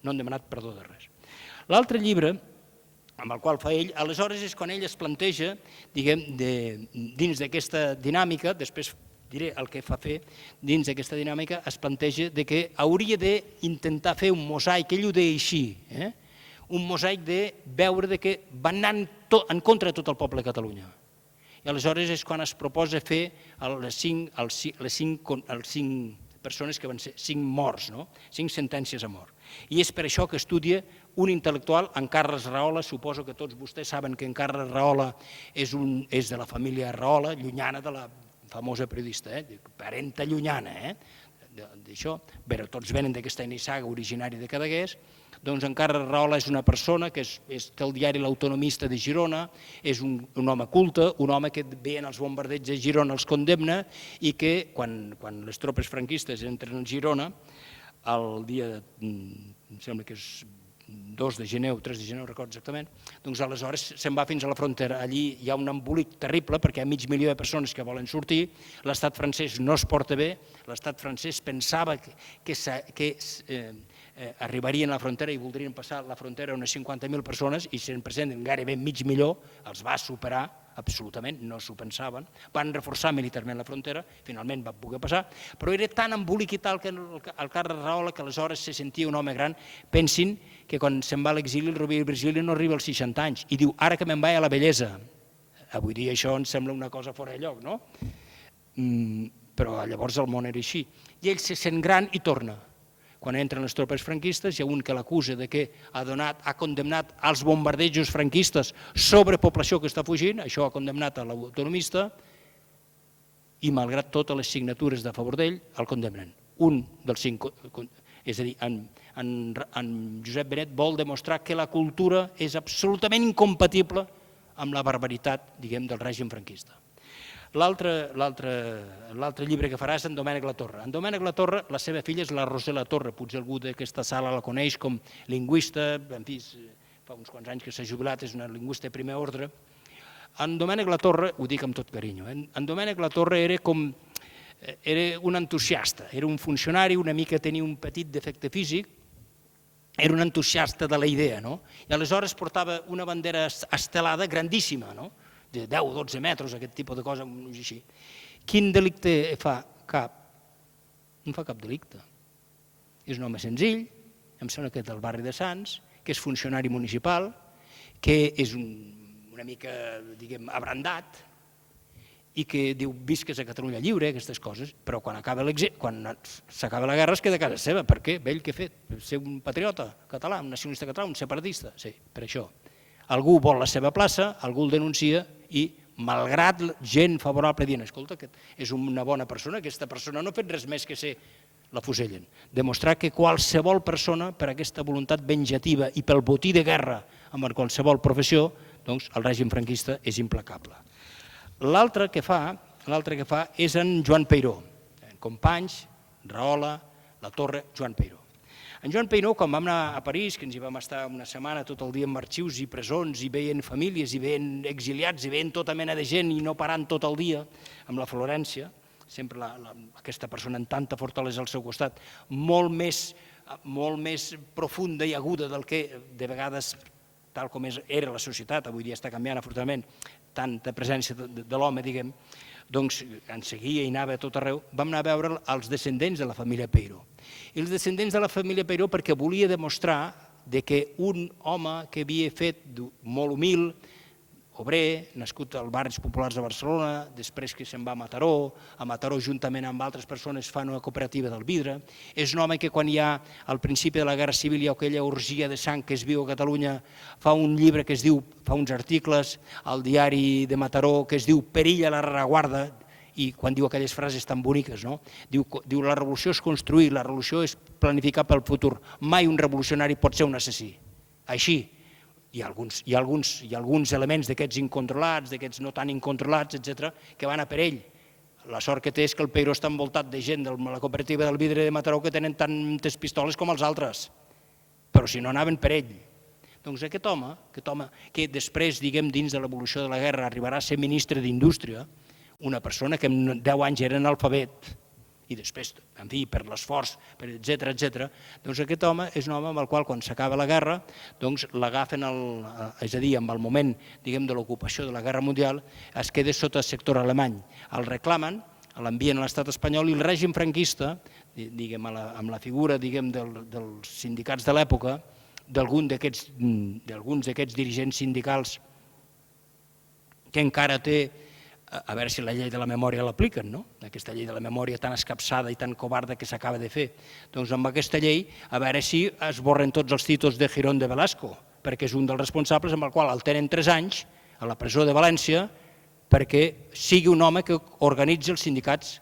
No han demanat perdó de res. L'altre llibre, amb el qual fa ell, aleshores és quan ell es planteja, diguem, dins d'aquesta dinàmica, després diré el que fa fer, dins d'aquesta dinàmica es planteja que hauria d'intentar fer un mosaic, ell ho deia així, un mosaic de veure que van anar en contra de tot el poble de Catalunya. I aleshores és quan es proposa fer les 5 persones que van ser 5 morts, 5 sentències a mort. I és per això que estudia un intel·lectual, en Carles Rahola, suposo que tots vostès saben que en Carles Rahola és de la família Rahola, llunyana de la famosa periodista, parenta llunyana d'això, però tots venen d'aquesta nissaga originària de Cadaqués. Doncs en Carles Rahola és una persona que té el diari L'Autonomista de Girona, és un home culte, un home que veient els bombardeigs de Girona els condemna i que quan les tropes franquistes entren a Girona, el dia, em sembla que és 2 de gener o 3 de gener, no recordo exactament, doncs aleshores se'n va fins a la frontera. Allí hi ha un embolic terrible perquè hi ha mig milió de persones que volen sortir, l'estat francès no es porta bé, l'estat francès pensava que arribarien a la frontera i voldrien passar la frontera unes 50.000 persones i se'n presenten gairebé mig milió, els va superar absolutament, no s'ho pensaven, van reforçar militarment la frontera, finalment va poder passar, però era tan embolic i tal que el Carles Rahola, que aleshores se sentia un home gran, pensin que quan se'n va a l'exili, el Rovira i Virgili no arriba als 60 anys, i diu, ara que me'n vaig a la bellesa. Avui dia això ens sembla una cosa fora de lloc, no? Però llavors el món era així. I ell se sent gran i torna. quan entren les tropes franquistes, hi ha un que l'acusa de que ha condemnat els bombardejos franquistes sobre població que està fugint, això ha condemnat a l'autonomista, i malgrat totes les signatures de favor d'ell, el condemnen. Un dels 5, és a dir, en Josep Benet vol demostrar que la cultura és absolutament incompatible amb la barbaritat, diguem, del règim franquista. L'altre llibre que farà és en Domènec Latorre. En Domènec Latorre, la seva filla és la Roser Latorre, potser algú d'aquesta sala la coneix com lingüista, en fi, fa uns quants anys que s'ha jubilat, és una lingüista de primer ordre. En Domènec Latorre, ho dic amb tot carinyo, en Domènec Latorre era un entusiasta, era un funcionari, una mica tenia un petit defecte físic, era un entusiasta de la idea, no? I aleshores portava una bandera estelada grandíssima, no? De 10 o 12 metres, aquest tipus de cosa així. Quin delicte fa? Cap. No fa cap delicte. És un home senzill, em sembla que és del barri de Sants, que és funcionari municipal, que és una mica, diguem, abrandat, i que diu visques a Catalunya lliure, aquestes coses, però quan s'acaba la guerra es queda a casa seva. Per què? Ell què ha fet? Ser un patriota català, un nacionalista català, un separatista? Sí, per això. Algú vol la seva plaça, algú el denuncia i, malgrat gent favorable dient, escolta, és una bona persona, aquesta persona no ha fet res més que ser, la fusellen. Demostrar que qualsevol persona, per aquesta voluntat venjativa i pel botí de guerra amb qualsevol professió, doncs el règim franquista és implacable. L'altre que fa és en Joan Peiró, Companys, Rahola, Latorre, Joan Peiró. En Joan Peiró, quan vam anar a París, que ens hi vam estar una setmana tot el dia en arxius i presons, i veient famílies, i veient exiliats, i veient tota mena de gent, i no parant tot el dia amb la Florència, sempre aquesta persona amb tanta fortalesa al seu costat, molt més profunda i aguda del que de vegades, tal com era la societat, avui dia està canviant afortunadament, tanta presència de l'home, diguem, doncs ens seguia i anava a tot arreu, vam anar a veure els descendents de la família Peiró. I els descendents de la família Peiró perquè volia demostrar que un home que havia fet molt humil, obrer, nascut als barris populars de Barcelona, després que se'n va a Mataró juntament amb altres persones fan una cooperativa del vidre, és un home que quan hi ha al principi de la Guerra Civil hi ha aquella orgia de sang que es viu a Catalunya, fa un llibre que es diu, fa uns articles al diari de Mataró que es diu Perill a la rereguarda, i quan diu aquelles frases tan boniques, no? Diu la revolució és construir, la revolució és planificar pel futur, mai un revolucionari pot ser un assassí. Així, hi ha alguns elements d'aquests incontrolats, d'aquests no tan incontrolats, etc., que van a per ell. La sort que té és que el Peiró està envoltat de gent de la cooperativa del vidre de Mataró que tenen tantes pistoles com els altres, però si no anaven per ell. Doncs aquest home que després, diguem, dins de l'evolució de la guerra arribarà a ser ministre d'Indústria, una persona que en 10 anys era analfabet, i després, en fi, per l'esforç, etc., doncs aquest home és un home amb el qual, quan s'acaba la guerra, doncs l'agafen, és a dir, amb el moment, diguem, de l'ocupació de la Guerra Mundial, es queda sota el sector alemany. El reclamen, l'envien a l'estat espanyol i el règim franquista, diguem, amb la figura, diguem, dels sindicats de l'època, d'alguns d'aquests dirigents sindicals que encara té, a veure si la llei de la memòria l'apliquen, no? Aquesta llei de la memòria tan escapçada i tan covarda que s'acaba de fer. Doncs amb aquesta llei, a veure si es borren tots els títols de Girón de Velasco, perquè és un dels responsables amb el qual el tenen 3 anys a la presó de València perquè sigui un home que organitzi els sindicats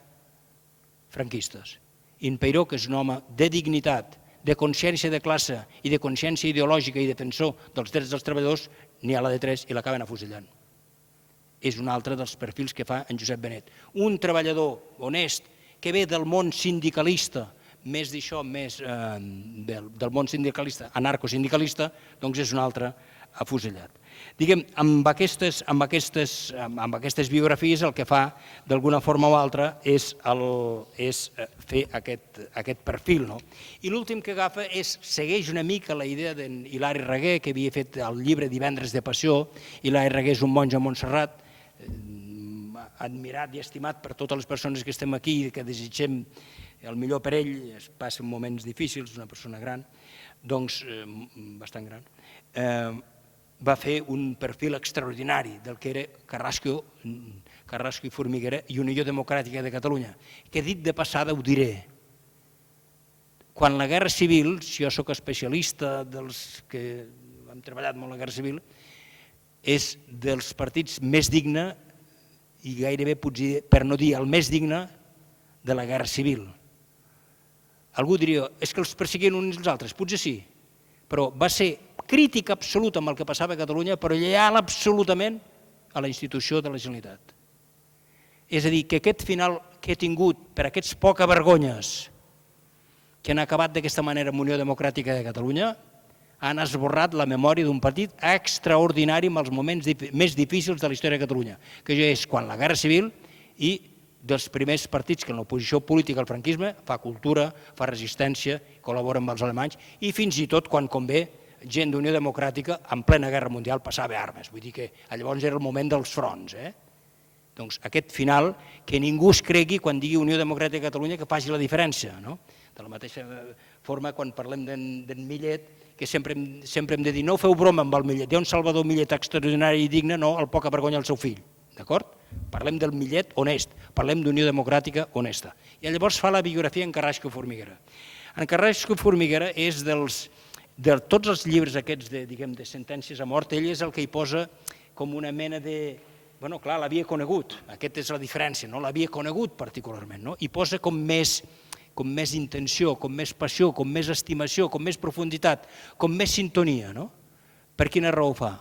franquistes. I en Peiró, que és un home de dignitat, de consciència de classe i de consciència ideològica i defensor dels drets dels treballadors, n'hi ha la de 3 i l'acaben afusellant. És un altre dels perfils que fa en Josep Benet. Un treballador honest que ve del món sindicalista, més d'això, més del món sindicalista, anarcosindicalista, doncs és un altre afusellat. Diguem, amb aquestes biografies el que fa, d'alguna forma o altra, és fer aquest perfil. I l'últim que agafa segueix una mica la idea d'Hilari Reguer, que havia fet el llibre Divendres de Passió. Hilari Reguer és un monge a Montserrat, admirat i estimat per totes les persones que estem aquí i que desitgem el millor per ell, es passen moments difícils, una persona gran, doncs bastant gran, va fer un perfil extraordinari del que era Carrasco i Formiguera i Unió Democràtica de Catalunya, que dit de passada ho diré, quan la Guerra Civil, si jo sóc especialista dels que hem treballat molt a la Guerra Civil, és dels partits més digne i gairebé, per no dir el més digne, de la Guerra Civil. Algú diria, és que els perseguien uns i els altres, potser sí, però va ser crítica absoluta amb el que passava a Catalunya, però lleial absolutament a la institució de la Generalitat. És a dir, que aquest final que he tingut per aquests poca vergonyes que han acabat d'aquesta manera amb Unió Democràtica de Catalunya han esborrat la memòria d'un partit extraordinari en els moments més difícils de la història de Catalunya, que ja és quan la Guerra Civil i dels primers partits que en l'oposició política al franquisme fa cultura, fa resistència, col·labora amb els alemanys i fins i tot quan convé gent d'Unió Democràtica en plena Guerra Mundial passava armes, vull dir que llavors era el moment dels fronts. Doncs aquest final, que ningú es cregui quan digui Unió Democràtica de Catalunya que faci la diferència. De la mateixa forma quan parlem d'en Millet, que sempre hem de dir no feu broma amb el Millet, hi ha un Salvador Millet extraordinari i digne, no el poca vergonya al seu fill. D'acord? Parlem del Millet honest, parlem d'Unió Democràtica honesta. I llavors fa la biografia en Carrasco i Formiguera. En Carrasco i Formiguera és de tots els llibres aquests de sentències a mort, ell és el que hi posa com una mena de... Bueno, clar, l'havia conegut, aquesta és la diferència, l'havia conegut particularment, i posa com més intenció, com més passió, com més estimació, com més profunditat, com més sintonia. Per quina raó ho fa?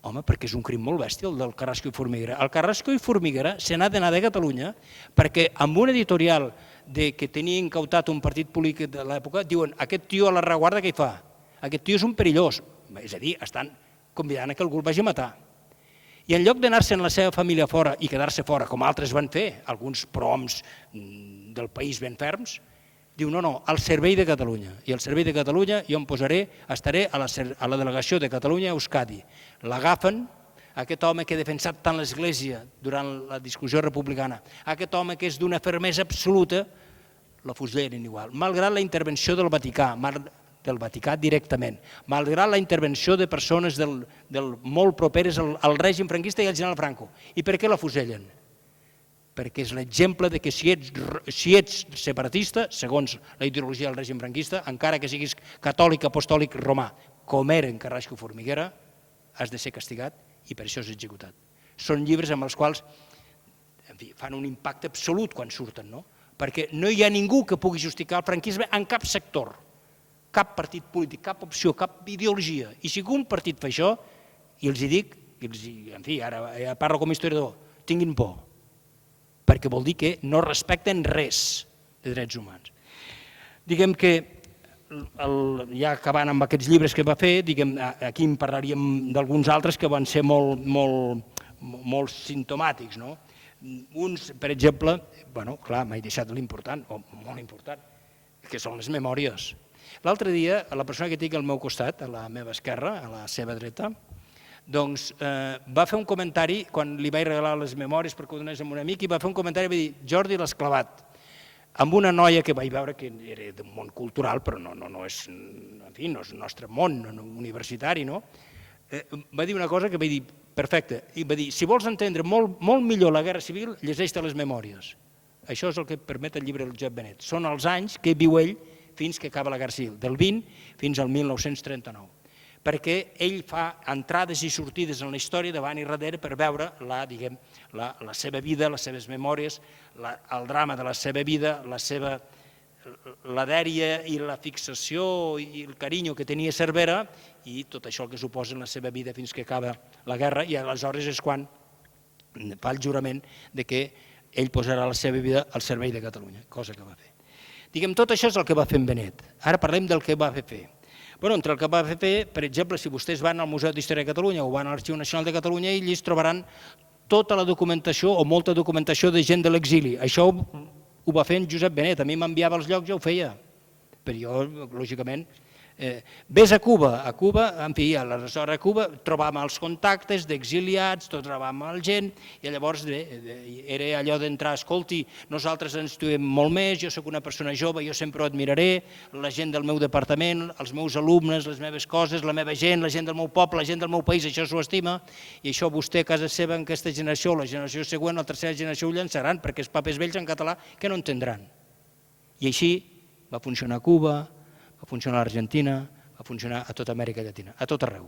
Home, perquè és un crim molt bèstia el del Carrasco i Formiguera. El Carrasco i Formiguera se n'ha d'anar de Catalunya perquè amb un editorial que tenia incautat un partit polític de l'època diuen aquest tio a la reguarda què hi fa? Aquest tio és un perillós. És a dir, estan convidant que algú el vagi a matar. I en lloc d'anar-se amb la seva família fora i quedar-se fora, com altres van fer, alguns prohoms del país ben ferms, diu no, al servei de Catalunya. I al servei de Catalunya jo em posaré, estaré a la delegació de Catalunya a Euskadi. L'agafen, aquest home que ha defensat tant l'Església durant la discussió republicana, aquest home que és d'una fermesa absoluta, la fusellen igual, malgrat la intervenció del Vaticà directament, malgrat la intervenció de persones molt properes al règim franquista i al general Franco. I per què la fusellen? Perquè és l'exemple que si ets separatista, segons la ideologia del règim franquista, encara que siguis catòlic, apostòlic, romà, com eren Carrasco i Formiguera, has de ser castigat i per això és executat. Són llibres amb els quals fan un impacte absolut quan surten, perquè no hi ha ningú que pugui justificar el franquisme en cap sector, cap partit polític, cap opció, cap ideologia. I si un partit fa això, i els hi dic, en fi, ara parlo com a historiador, tinguin por, perquè vol dir que no respecten res de drets humans. Diguem que, ja acabant amb aquests llibres que va fer, aquí en parlaríem d'alguns altres que van ser molt simptomàtics. Uns, per exemple, clar, m'he deixat l'important, o molt important, que són les memòries. L'altre dia, la persona que tinc al meu costat, a la meva esquerra, a la seva dreta, doncs va fer un comentari, quan li vaig regalar les memòries perquè ho donés a un amic, i va fer un comentari i va dir, Jordi l'has clavat, amb una noia que vaig veure que era d'un món cultural, però no és el nostre món universitari, va dir una cosa que vaig dir, perfecte, i va dir, si vols entendre molt millor la Guerra Civil, llegeix-te les memòries. Això és el que permet el llibre del Josep Benet. Són els anys que viu ell fins que acaba la Guerra Civil, del 20 fins al 1939. Perquè ell fa entrades i sortides en la història davant i darrere per veure la seva vida, les seves memòries, el drama de la seva vida, la dèria i la fixació i el carinyo que tenia Cervera i tot això que suposa en la seva vida fins que acaba la guerra, i aleshores és quan fa el jurament que ell posarà la seva vida al servei de Catalunya, cosa que va fer. Tot això és el que va fer en Benet. Ara parlem del que va fer. Entre el que va fer, per exemple, si vostès van al Museu d'Història de Catalunya o van a l'Arxiu Nacional de Catalunya, ells trobaran tota la documentació o molta documentació de gent de l'exili. Això ho va fer en Josep Benet, a mi m'enviava als llocs i jo ho feia. Però jo, lògicament, vés a Cuba, en fi, aleshores a Cuba trobàvem els contactes d'exiliats, trobàvem el gent, i llavors era allò d'entrar, escolti, nosaltres ens estudiem molt més, jo soc una persona jove, jo sempre ho admiraré, la gent del meu departament, els meus alumnes, les meves coses, la meva gent, la gent del meu poble, la gent del meu país, això s'ho estima, i això vostè a casa seva en aquesta generació, la generació següent, la tercera generació ho llançaran, perquè els papers vells en català que no entendran. I així va funcionar a Cuba, va funcionar a l'Argentina, va funcionar a tota Amèrica Llatina, a tot arreu.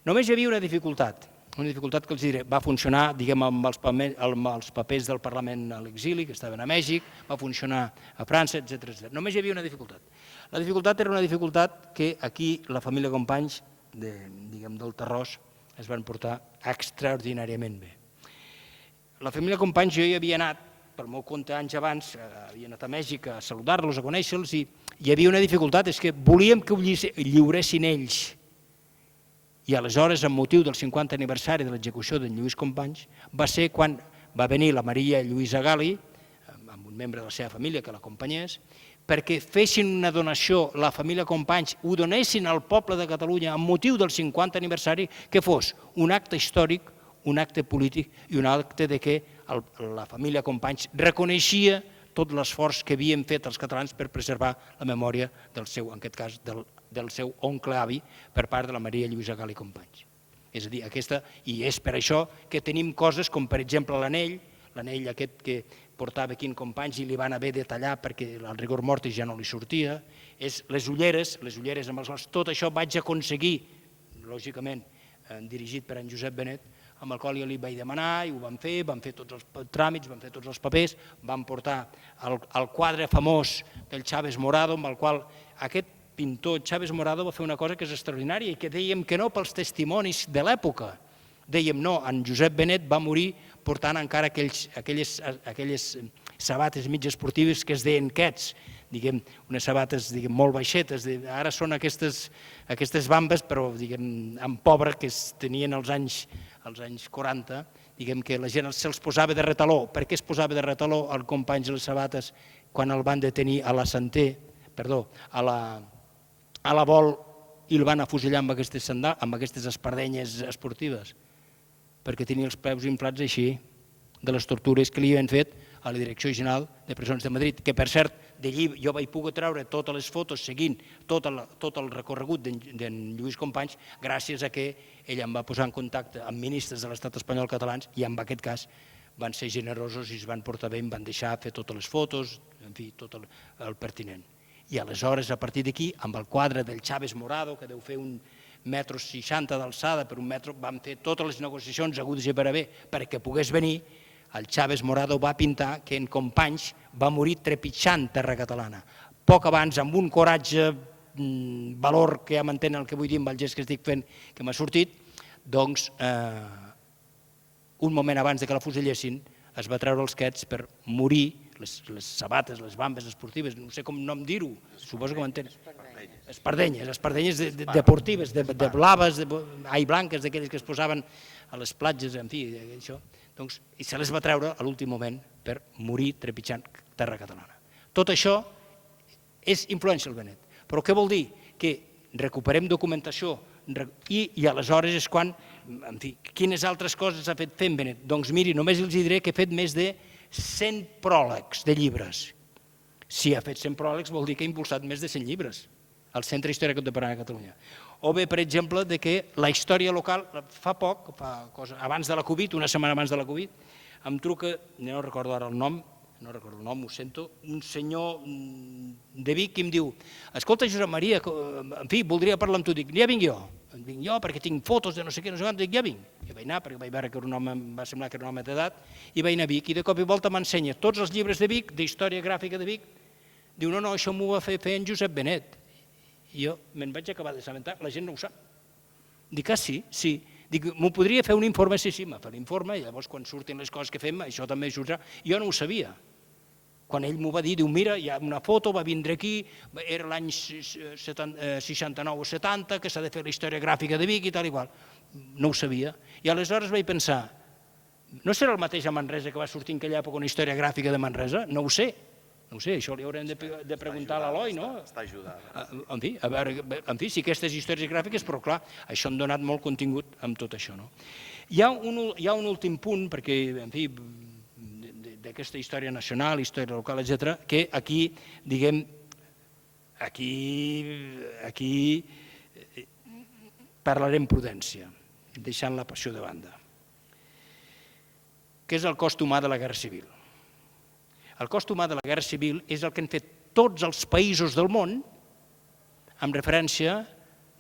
Només hi havia una dificultat que els diré, va funcionar, diguem, amb els papers del Parlament a l'exili, que estaven a Mèxic, va funcionar a França, etc. Només hi havia una dificultat. La dificultat era una dificultat que aquí la família Companys, diguem, del Tarròs, es van portar extraordinàriament bé. La família Companys, jo hi havia anat, per meu compte, anys abans, havia anat a Mèxic a saludar-los, a conèixer-los, i hi havia una dificultat, és que volíem que ho lliuressin ells. I aleshores, amb motiu del 50 aniversari de l'execució d'en Lluís Companys, va ser quan va venir la Maria Lluïsa Gali, amb un membre de la seva família que l'acompanyés, perquè fessin una donació, la família Companys, ho donessin al poble de Catalunya amb motiu del 50 aniversari, que fos un acte històric, un acte polític i un acte de que la família Companys reconeixia tot l'esforç que havien fet els catalans per preservar la memòria del seu, en aquest cas, del seu oncle avi per part de la Maria Lluïsa Gali Companys. És a dir, i és per això que tenim coses com, per exemple, l'anell aquest que portava Quim Companys i li van haver de tallar perquè el rigor mortis ja no li sortia, és les ulleres amb els quals tot això vaig aconseguir, lògicament dirigit per en Josep Benet, amb el qual jo li vaig demanar i ho vam fer tots els tràmits, vam fer tots els papers, vam portar el quadre famós del Chávez Morado, amb el qual aquest pintor Chávez Morado va fer una cosa que és extraordinària i que dèiem que no pels testimonis de l'època. Dèiem no, en Josep Benet va morir portant encara aquelles sabates mig esportives que es deien quets, diguem, unes sabates molt baixetes, ara són aquestes bambes, però en pobre, que es tenien als anys 40, diguem que la gent se'ls posava de retaló. Per què es posava de retaló el Companys les sabates quan el van detenir a la Santer, perdó, a la Vol, i el van afusellar amb aquestes espardenyes esportives? Perquè tenia els peus inflats així, de les tortures que li havien fet a la Direcció General de Presons de Madrid, que per cert, d'allí jo vaig poder treure totes les fotos seguint tot el recorregut d'en Lluís Companys, gràcies a que ell em va posar en contacte amb ministres de l'estat espanyol catalans i en aquest cas van ser generosos i es van portar bé, em van deixar fer totes les fotos, en fi, tot el pertinent. I aleshores, a partir d'aquí, amb el quadre del Chávez Morado, que deu fer 1,60 m d'alçada per 1 metre, van fer totes les negociacions agudes i per a bé perquè pogués venir. El Chávez Morado va pintar que en Companys va morir trepitjant terra catalana. Poc abans, amb un coratge, valor que ja m'entenen el que vull dir amb el gest que estic fent, que m'ha sortit, doncs, un moment abans que la fusellessin, es va treure els quets per morir, les sabates, les bambes esportives, no sé com nom dir-ho, suposo que m'entenen. Espardenyes deportives, de blaves, blanques, d'aquelles que es posaven a les platges, en fi, això. I se les va treure a l'últim moment per morir trepitjant terra catalana. Tot això és influència del Benet. Però què vol dir? Que recuperem documentació i aleshores és quan, en fi, quines altres coses ha fet fent Benet? Doncs miri, només els diré que ha fet més de 100 pròlegs de llibres. Si ha fet 100 pròlegs vol dir que ha impulsat més de 100 llibres al Centre Històric Contemporani de Catalunya. O bé, per exemple, que la història local, fa poc, abans de la Covid, una setmana abans de la Covid, em truca, no recordo ara el nom, ho sento, un senyor de Vic que em diu: escolta, Josep Maria, en fi, voldria parlar amb tu. Dic, ja vinc jo perquè tinc fotos de no sé què, no sé quant. Dic, ja vinc. I vaig anar perquè vaig veure que em va semblar que era un home d'edat, i vaig anar a Vic, i de cop i volta m'ensenya tots els llibres de Vic, d'història gràfica de Vic. Diu, no, això m'ho va fer en Josep Benet. I jo me'n vaig acabar d'assabentar, la gent no ho sap. Dic, sí, sí. Dic, m'ho podria fer un informe? Sí, m'ha fet l'informe, i llavors quan surten les coses que fem, això també sortirà. Jo no ho sabia. Quan ell m'ho va dir, diu, mira, hi ha una foto, va vindre aquí, era l'any 69 o 70, que s'ha de fer la història gràfica de Vic i tal i qual. No ho sabia. I aleshores vaig pensar, no serà el mateix a Manresa que va sortir en aquella època una història gràfica de Manresa? No ho sé. No ho sé, això li haurem de preguntar a l'Eloi, no? Està ajudant. En fi, sí, aquestes històries gràfiques, però clar, això han donat molt contingut amb tot això. Hi ha un últim punt, perquè, en fi, d'aquesta història nacional, història local, etc., que aquí, diguem, aquí parlarem prudència, deixant la passió de banda, que és el cost humà de la guerra civil. El cost humà de la guerra civil és el que han fet tots els països del món, amb referència a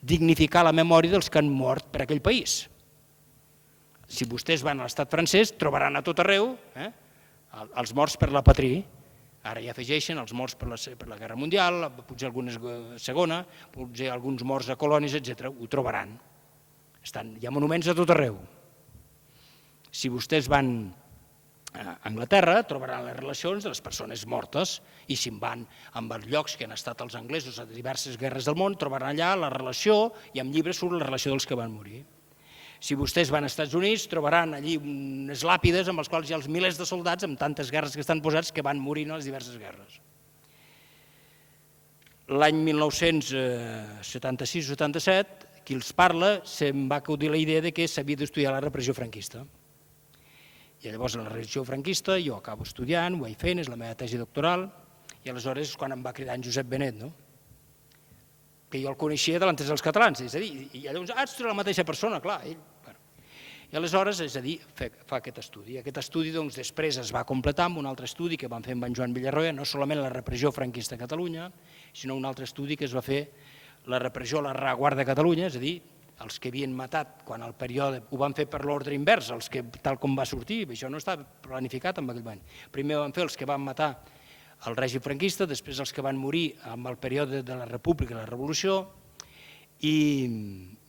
dignificar la memòria dels que han mort per aquell país. Si vostès van a l'estat francès, trobaran a tot arreu els morts per la patria. Ara hi afegeixen els morts per la Guerra Mundial, potser algunes segona, potser alguns morts a colònies, etc. Ho trobaran. Hi ha monuments a tot arreu. Si vostès van a Anglaterra, trobaran les relacions de les persones mortes, i si van amb els llocs que han estat els anglesos a diverses guerres del món, trobaran allà la relació, i en llibres surt la relació dels que van morir. Si vostès van als Estats Units, trobaran allí unes làpides amb les quals hi ha els milers de soldats amb tantes guerres que estan posats que van morir en les diverses guerres. L'any 1976-77, qui els parla, se'm va acudir la idea que s'havia d'estudiar la repressió franquista. I llavors la repressió franquista, jo acabo estudiant, ho vaig fent, és la meva tesi doctoral, i aleshores és quan em va cridar en Josep Benet, que jo el coneixia de l'Entesa dels Catalans, és a dir, i llavors, ets la mateixa persona, clar, ell. I aleshores, és a dir, fa aquest estudi. Aquest estudi, doncs, després es va completar amb un altre estudi que van fer amb en Joan Villarroya, no solament la repressió franquista a Catalunya, sinó un altre estudi que es va fer la repressió a la rereguarda de Catalunya, és a dir, els que havien matat quan el període, ho van fer per l'ordre invers, els que tal com va sortir, això no estava planificat en aquell moment. Primer van fer els que van matar el règim franquista, després els que van morir amb el període de la República i la Revolució, i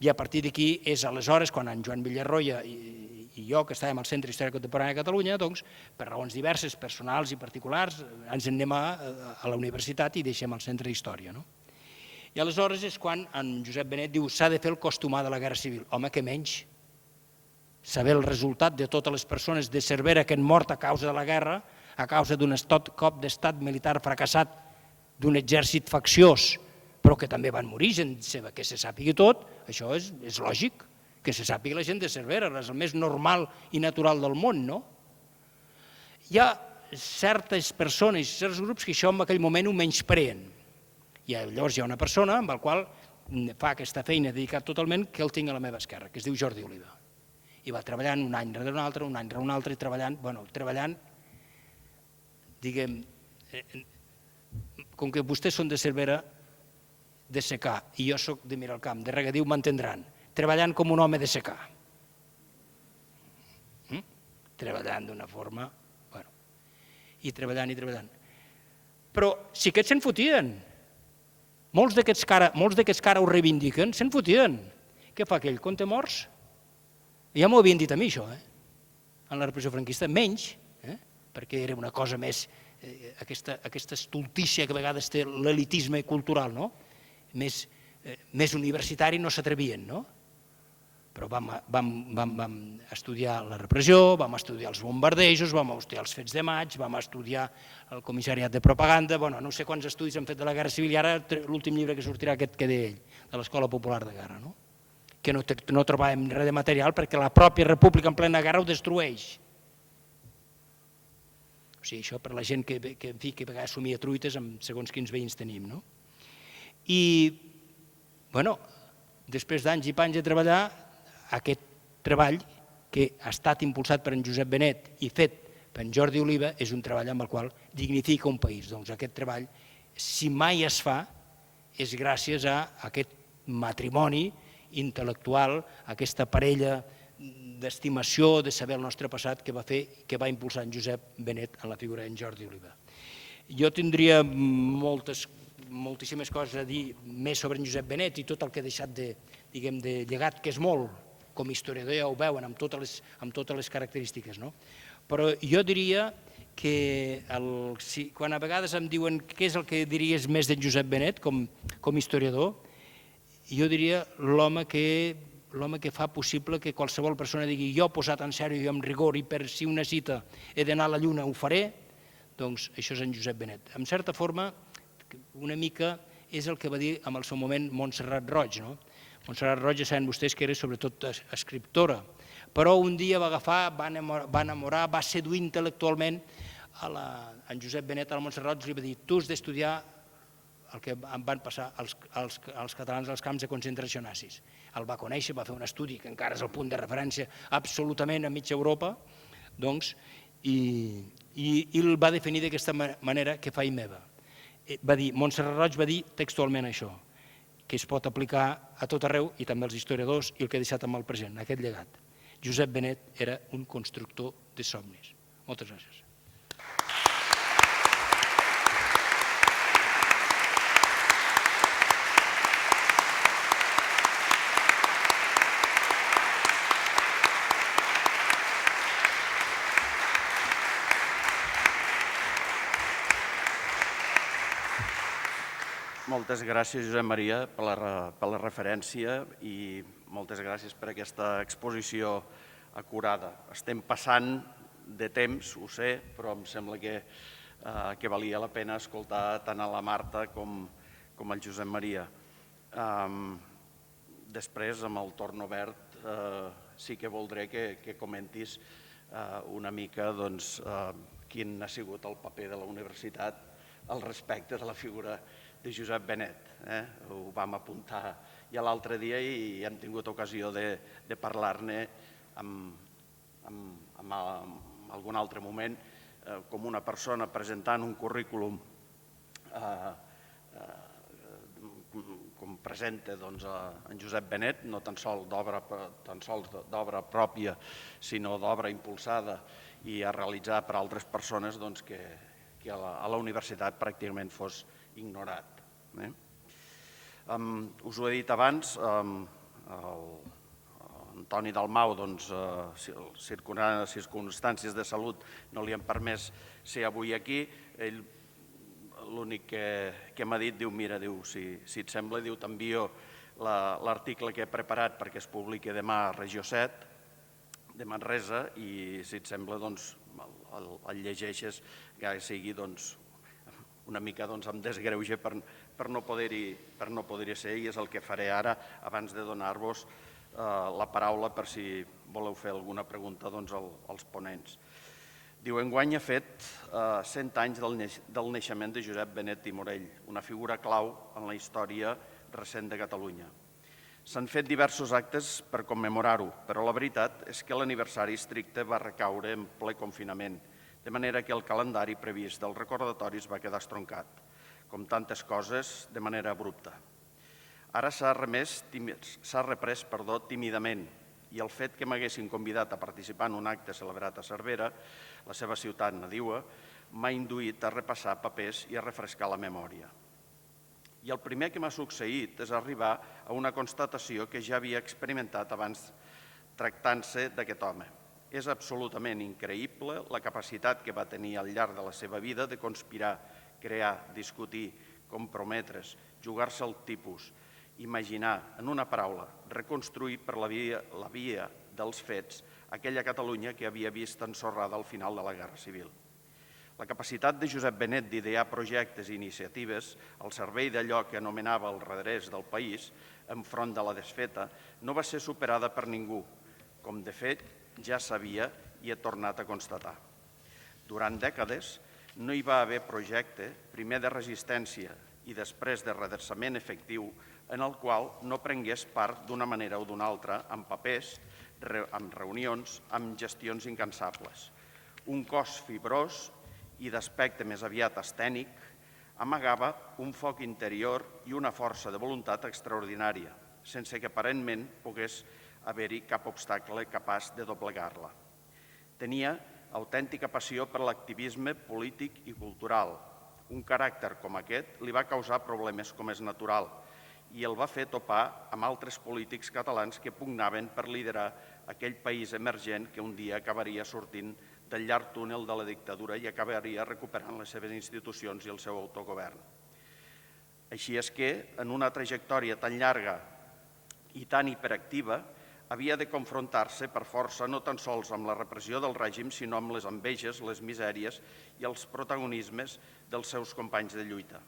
a partir d'aquí és aleshores quan en Joan Villarroya i jo, que estàvem al Centre d'Història Contemporània de Catalunya, doncs, per raons diverses, personals i particulars, ens en anem a la universitat i deixem el Centre d'Història. I aleshores és quan en Josep Benet diu s'ha de fer el costumar de la Guerra Civil. Home, què menys? Saber el resultat de totes les persones de Cervera que han mort a causa de la guerra, a causa d'un cop d'estat militar fracassat, d'un exèrcit facciós, però que també van morir gent seva, que se sàpiga tot, això és lògic, que se sàpiga la gent de Cervera, és el més normal i natural del món, no? Hi ha certes persones i certs grups que això en aquell moment ho menyspreen. I llavors hi ha una persona amb la qual fa aquesta feina dedicat totalment que el tinc a la meva esquerra, que es diu Jordi Oliva. I va treballant un any rere un altre, i treballant, diguem, com que vostès són de Cervera, de secà, i jo soc de Miralcamp, de regadiu, m'entendran, treballant com un home de secà. Treballant d'una forma, i treballant. Però sí que se'n fotien. Molts d'aquests que ara ho reivindiquen se'n fotien. Què fa aquell? Compte morts? Ja m'ho havien dit a mi, això, en la repressió franquista. Menys, perquè era una cosa més, aquesta estultícia que a vegades té l'elitisme cultural, no? Més universitari no s'atrevien, no? Però vam estudiar la repressió, vam estudiar els bombardejos, vam estudiar els fets de maig, vam estudiar el comissariat de propaganda, no sé quants estudis han fet de la Guerra Civil, i ara l'últim llibre que sortirà aquest que deia ell, de l'Escola Popular de Guerra, que no trobàvem res de material perquè la pròpia república en plena guerra ho destrueix. O sigui, això per la gent que a vegades somia truites amb segons quins veïns tenim, no? I, després d'anys i panys de treballar, aquest treball que ha estat impulsat per en Josep Benet i fet per en Jordi Oliva és un treball amb el qual dignifica un país. Doncs aquest treball, si mai es fa, és gràcies a aquest matrimoni intel·lectual, aquesta parella d'estimació, de saber el nostre passat que va impulsar en Josep Benet en la figura d'en Jordi Oliva. Jo tindria moltíssimes coses a dir més sobre en Josep Benet i tot el que ha deixat de llegat, que és molt, com a historiador ja ho veuen, amb totes les característiques, no? Però jo diria que quan a vegades em diuen què és el que diries més d'en Josep Benet com a historiador, jo diria l'home que fa possible que qualsevol persona digui jo posat en sèrio i amb rigor i per si una cita he d'anar a la lluna ho faré, doncs això és en Josep Benet. En certa forma, una mica és el que va dir en el seu moment Montserrat Roig, no? Montserrat Roig, ja saben vostès que era sobretot escriptora, però un dia va agafar, va enamorar, va seduir intel·lectualment en Josep Benet, a la Montserrat Roig, li va dir tu has d'estudiar el que van passar els catalans als camps de concentració nazis. El va conèixer, va fer un estudi que encara és el punt de referència absolutament a mitja Europa, i el va definir d'aquesta manera que fa i meva. Montserrat Roig va dir textualment això, que es pot aplicar a tot arreu i també als historiadors i el que ha deixat amb el present, aquest llegat. Josep Benet era un constructor de somnis. Moltes gràcies. Moltes gràcies, Josep Maria, per la referència i moltes gràcies per aquesta exposició acurada. Estem passant de temps, ho sé, però em sembla que valia la pena escoltar tant a la Marta com al Josep Maria. Després, amb el torn obert, sí que voldré que comentis una mica quin ha sigut el paper de la universitat al respecte de la figura de Josep Benet. Ho vam apuntar ja l'altre dia i hem tingut ocasió de parlar-ne en algun altre moment com una persona presentant un currículum com presenta en Josep Benet, no tan sols d'obra pròpia, sinó d'obra impulsada i a realitzar per altres persones que a la universitat pràcticament fos ignorat. Us ho he dit abans, Antoni Dalmau, circumstàncies de salut no li han permès ser avui aquí. Ell l'únic que m'ha dit, diu, mira, si et sembla, t'envio l'article que he preparat perquè es publiqui demà a Regió 7 de Manresa i si et sembla el llegeixes, que sigui una mica amb desgreuge per no poder-hi ser, i és el que faré ara abans de donar-vos la paraula per si voleu fer alguna pregunta als ponents. Diu, enguany ha fet 100 anys del naixement de Josep Benet i Morell, una figura clau en la història recent de Catalunya. S'han fet diversos actes per commemorar-ho, però la veritat és que l'aniversari estricte va recaure en ple confinament, de manera que el calendari previst dels recordatoris va quedar estroncat, com tantes coses, de manera abrupta. Ara s'ha reprès tímidament, i el fet que m'haguessin convidat a participar en un acte celebrat a Cervera, la seva ciutat nadiua, m'ha induït a repassar papers i a refrescar la memòria. I el primer que m'ha succeït és arribar a una constatació que ja havia experimentat abans tractant-se d'aquest home. És absolutament increïble la capacitat que va tenir al llarg de la seva vida de conspirar, crear, discutir, comprometre's, jugar-se el tipus, imaginar, en una paraula, reconstruir per la via dels fets aquella Catalunya que havia vist ensorrada al final de la Guerra Civil. La capacitat de Josep Benet d'idear projectes i iniciatives al servei d'allò que anomenava el redrés del país, enfront de la desfeta, no va ser superada per ningú, com de fet ja sabia i he tornat a constatar. Durant dècades no hi va haver projecte, primer de resistència i després de redreçament efectiu, en el qual no prengués part d'una manera o d'una altra, amb papers, amb reunions, amb gestions incansables. Un cos fibrós i d'aspecte més aviat estènic amagava un foc interior i una força de voluntat extraordinària, sense que aparentment pogués haver-hi cap obstacle capaç de doblegar-la. Tenia autèntica passió per l'activisme polític i cultural. Un caràcter com aquest li va causar problemes com és natural i el va fer topar amb altres polítics catalans que pugnaven per liderar aquell país emergent que un dia acabaria sortint del llarg túnel de la dictadura i acabaria recuperant les seves institucions i el seu autogovern. Així és que, en una trajectòria tan llarga i tan hiperactiva, havia de confrontar-se per força no tan sols amb la repressió del règim, sinó amb les enveges, les misèries i els protagonismes dels seus companys de lluita.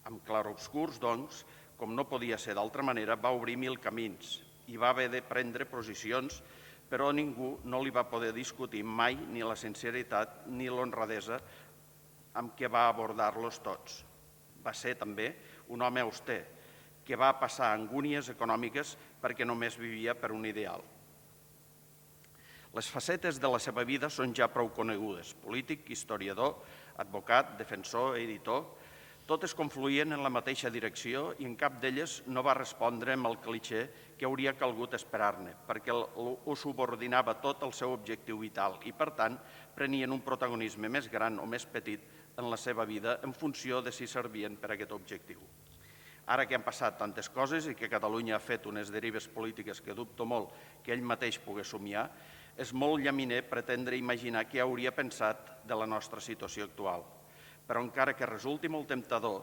Amb clarobscurs, doncs, com no podia ser d'altra manera, va obrir 1000 camins i va haver de prendre posicions, però ningú no li va poder discutir mai ni la sinceritat ni l'honradesa amb què va abordar-los tots. Va ser també un home auster, que va passar angúnies econòmiques perquè només vivia per un ideal. Les facetes de la seva vida són ja prou conegudes: polític, historiador, advocat, defensor, editor, Totes confluïen en la mateixa direcció i en cap d'elles no va respondre amb el cliché que hauria calgut esperar-ne, perquè ho subordinava tot al seu objectiu vital i, per tant, prenien un protagonisme més gran o més petit en la seva vida en funció de si servien per a aquest objectiu. Ara que han passat tantes coses i que Catalunya ha fet unes derives polítiques que dubto molt que ell mateix pogués somiar, és molt llaminer pretendre imaginar què hauria pensat de la nostra situació actual. Però encara que resulti molt temptador,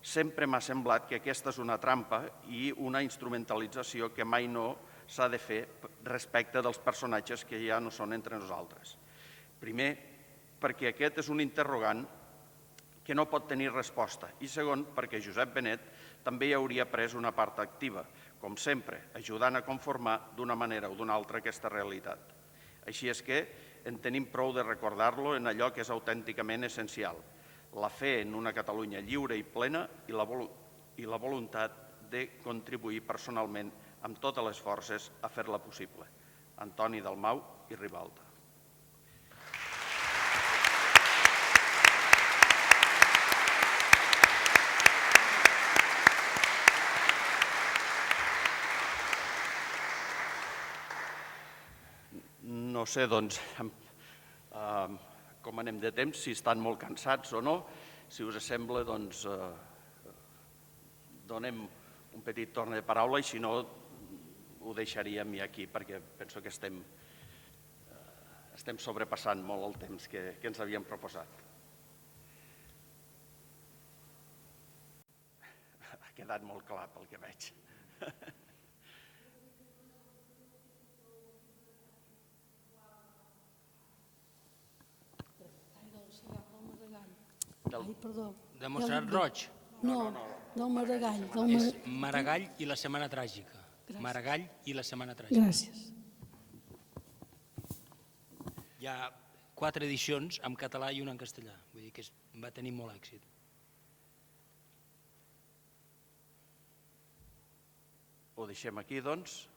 sempre m'ha semblat que aquesta és una trampa i una instrumentalització que mai no s'ha de fer respecte dels personatges que ja no són entre nosaltres. Primer, perquè aquest és un interrogant que no pot tenir resposta, i segon, perquè Josep Benet també hi hauria pres una part activa, com sempre, ajudant a conformar d'una manera o d'una altra aquesta realitat. Així és que en tenim prou de recordar-lo en allò que és autènticament essencial, la fe en una Catalunya lliure i plena i la voluntat de contribuir personalment amb totes les forces a fer-la possible. Antoni Dalmau i Ribalta. No sé, doncs, com anem de temps, si estan molt cansats o no. Si us sembla, doncs, donem un petit torn de paraula i si no, ho deixaríem ja aquí perquè penso que estem sobrepassant molt el temps que ens havíem proposat. Ha quedat molt clar pel que veig. Ai, perdó. De Montserrat Roig? No, del Maragall. És Maragall i la Setmana Tràgica. Maragall i la Setmana Tràgica. Gràcies. Hi ha 4 edicions en català i una en castellà. Vull dir que va tenir molt èxit. Ho deixem aquí, doncs.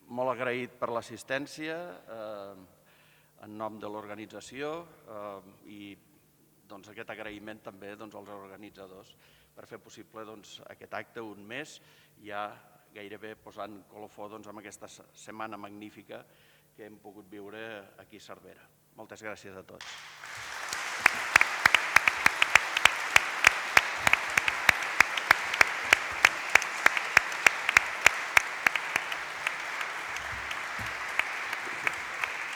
Molt agraït per l'assistència en nom de l'organització i aquest agraïment també als organitzadors per fer possible aquest acte un mes, ja gairebé posant colofó amb aquesta setmana magnífica que hem pogut viure aquí a Cervera. Moltes gràcies a tots.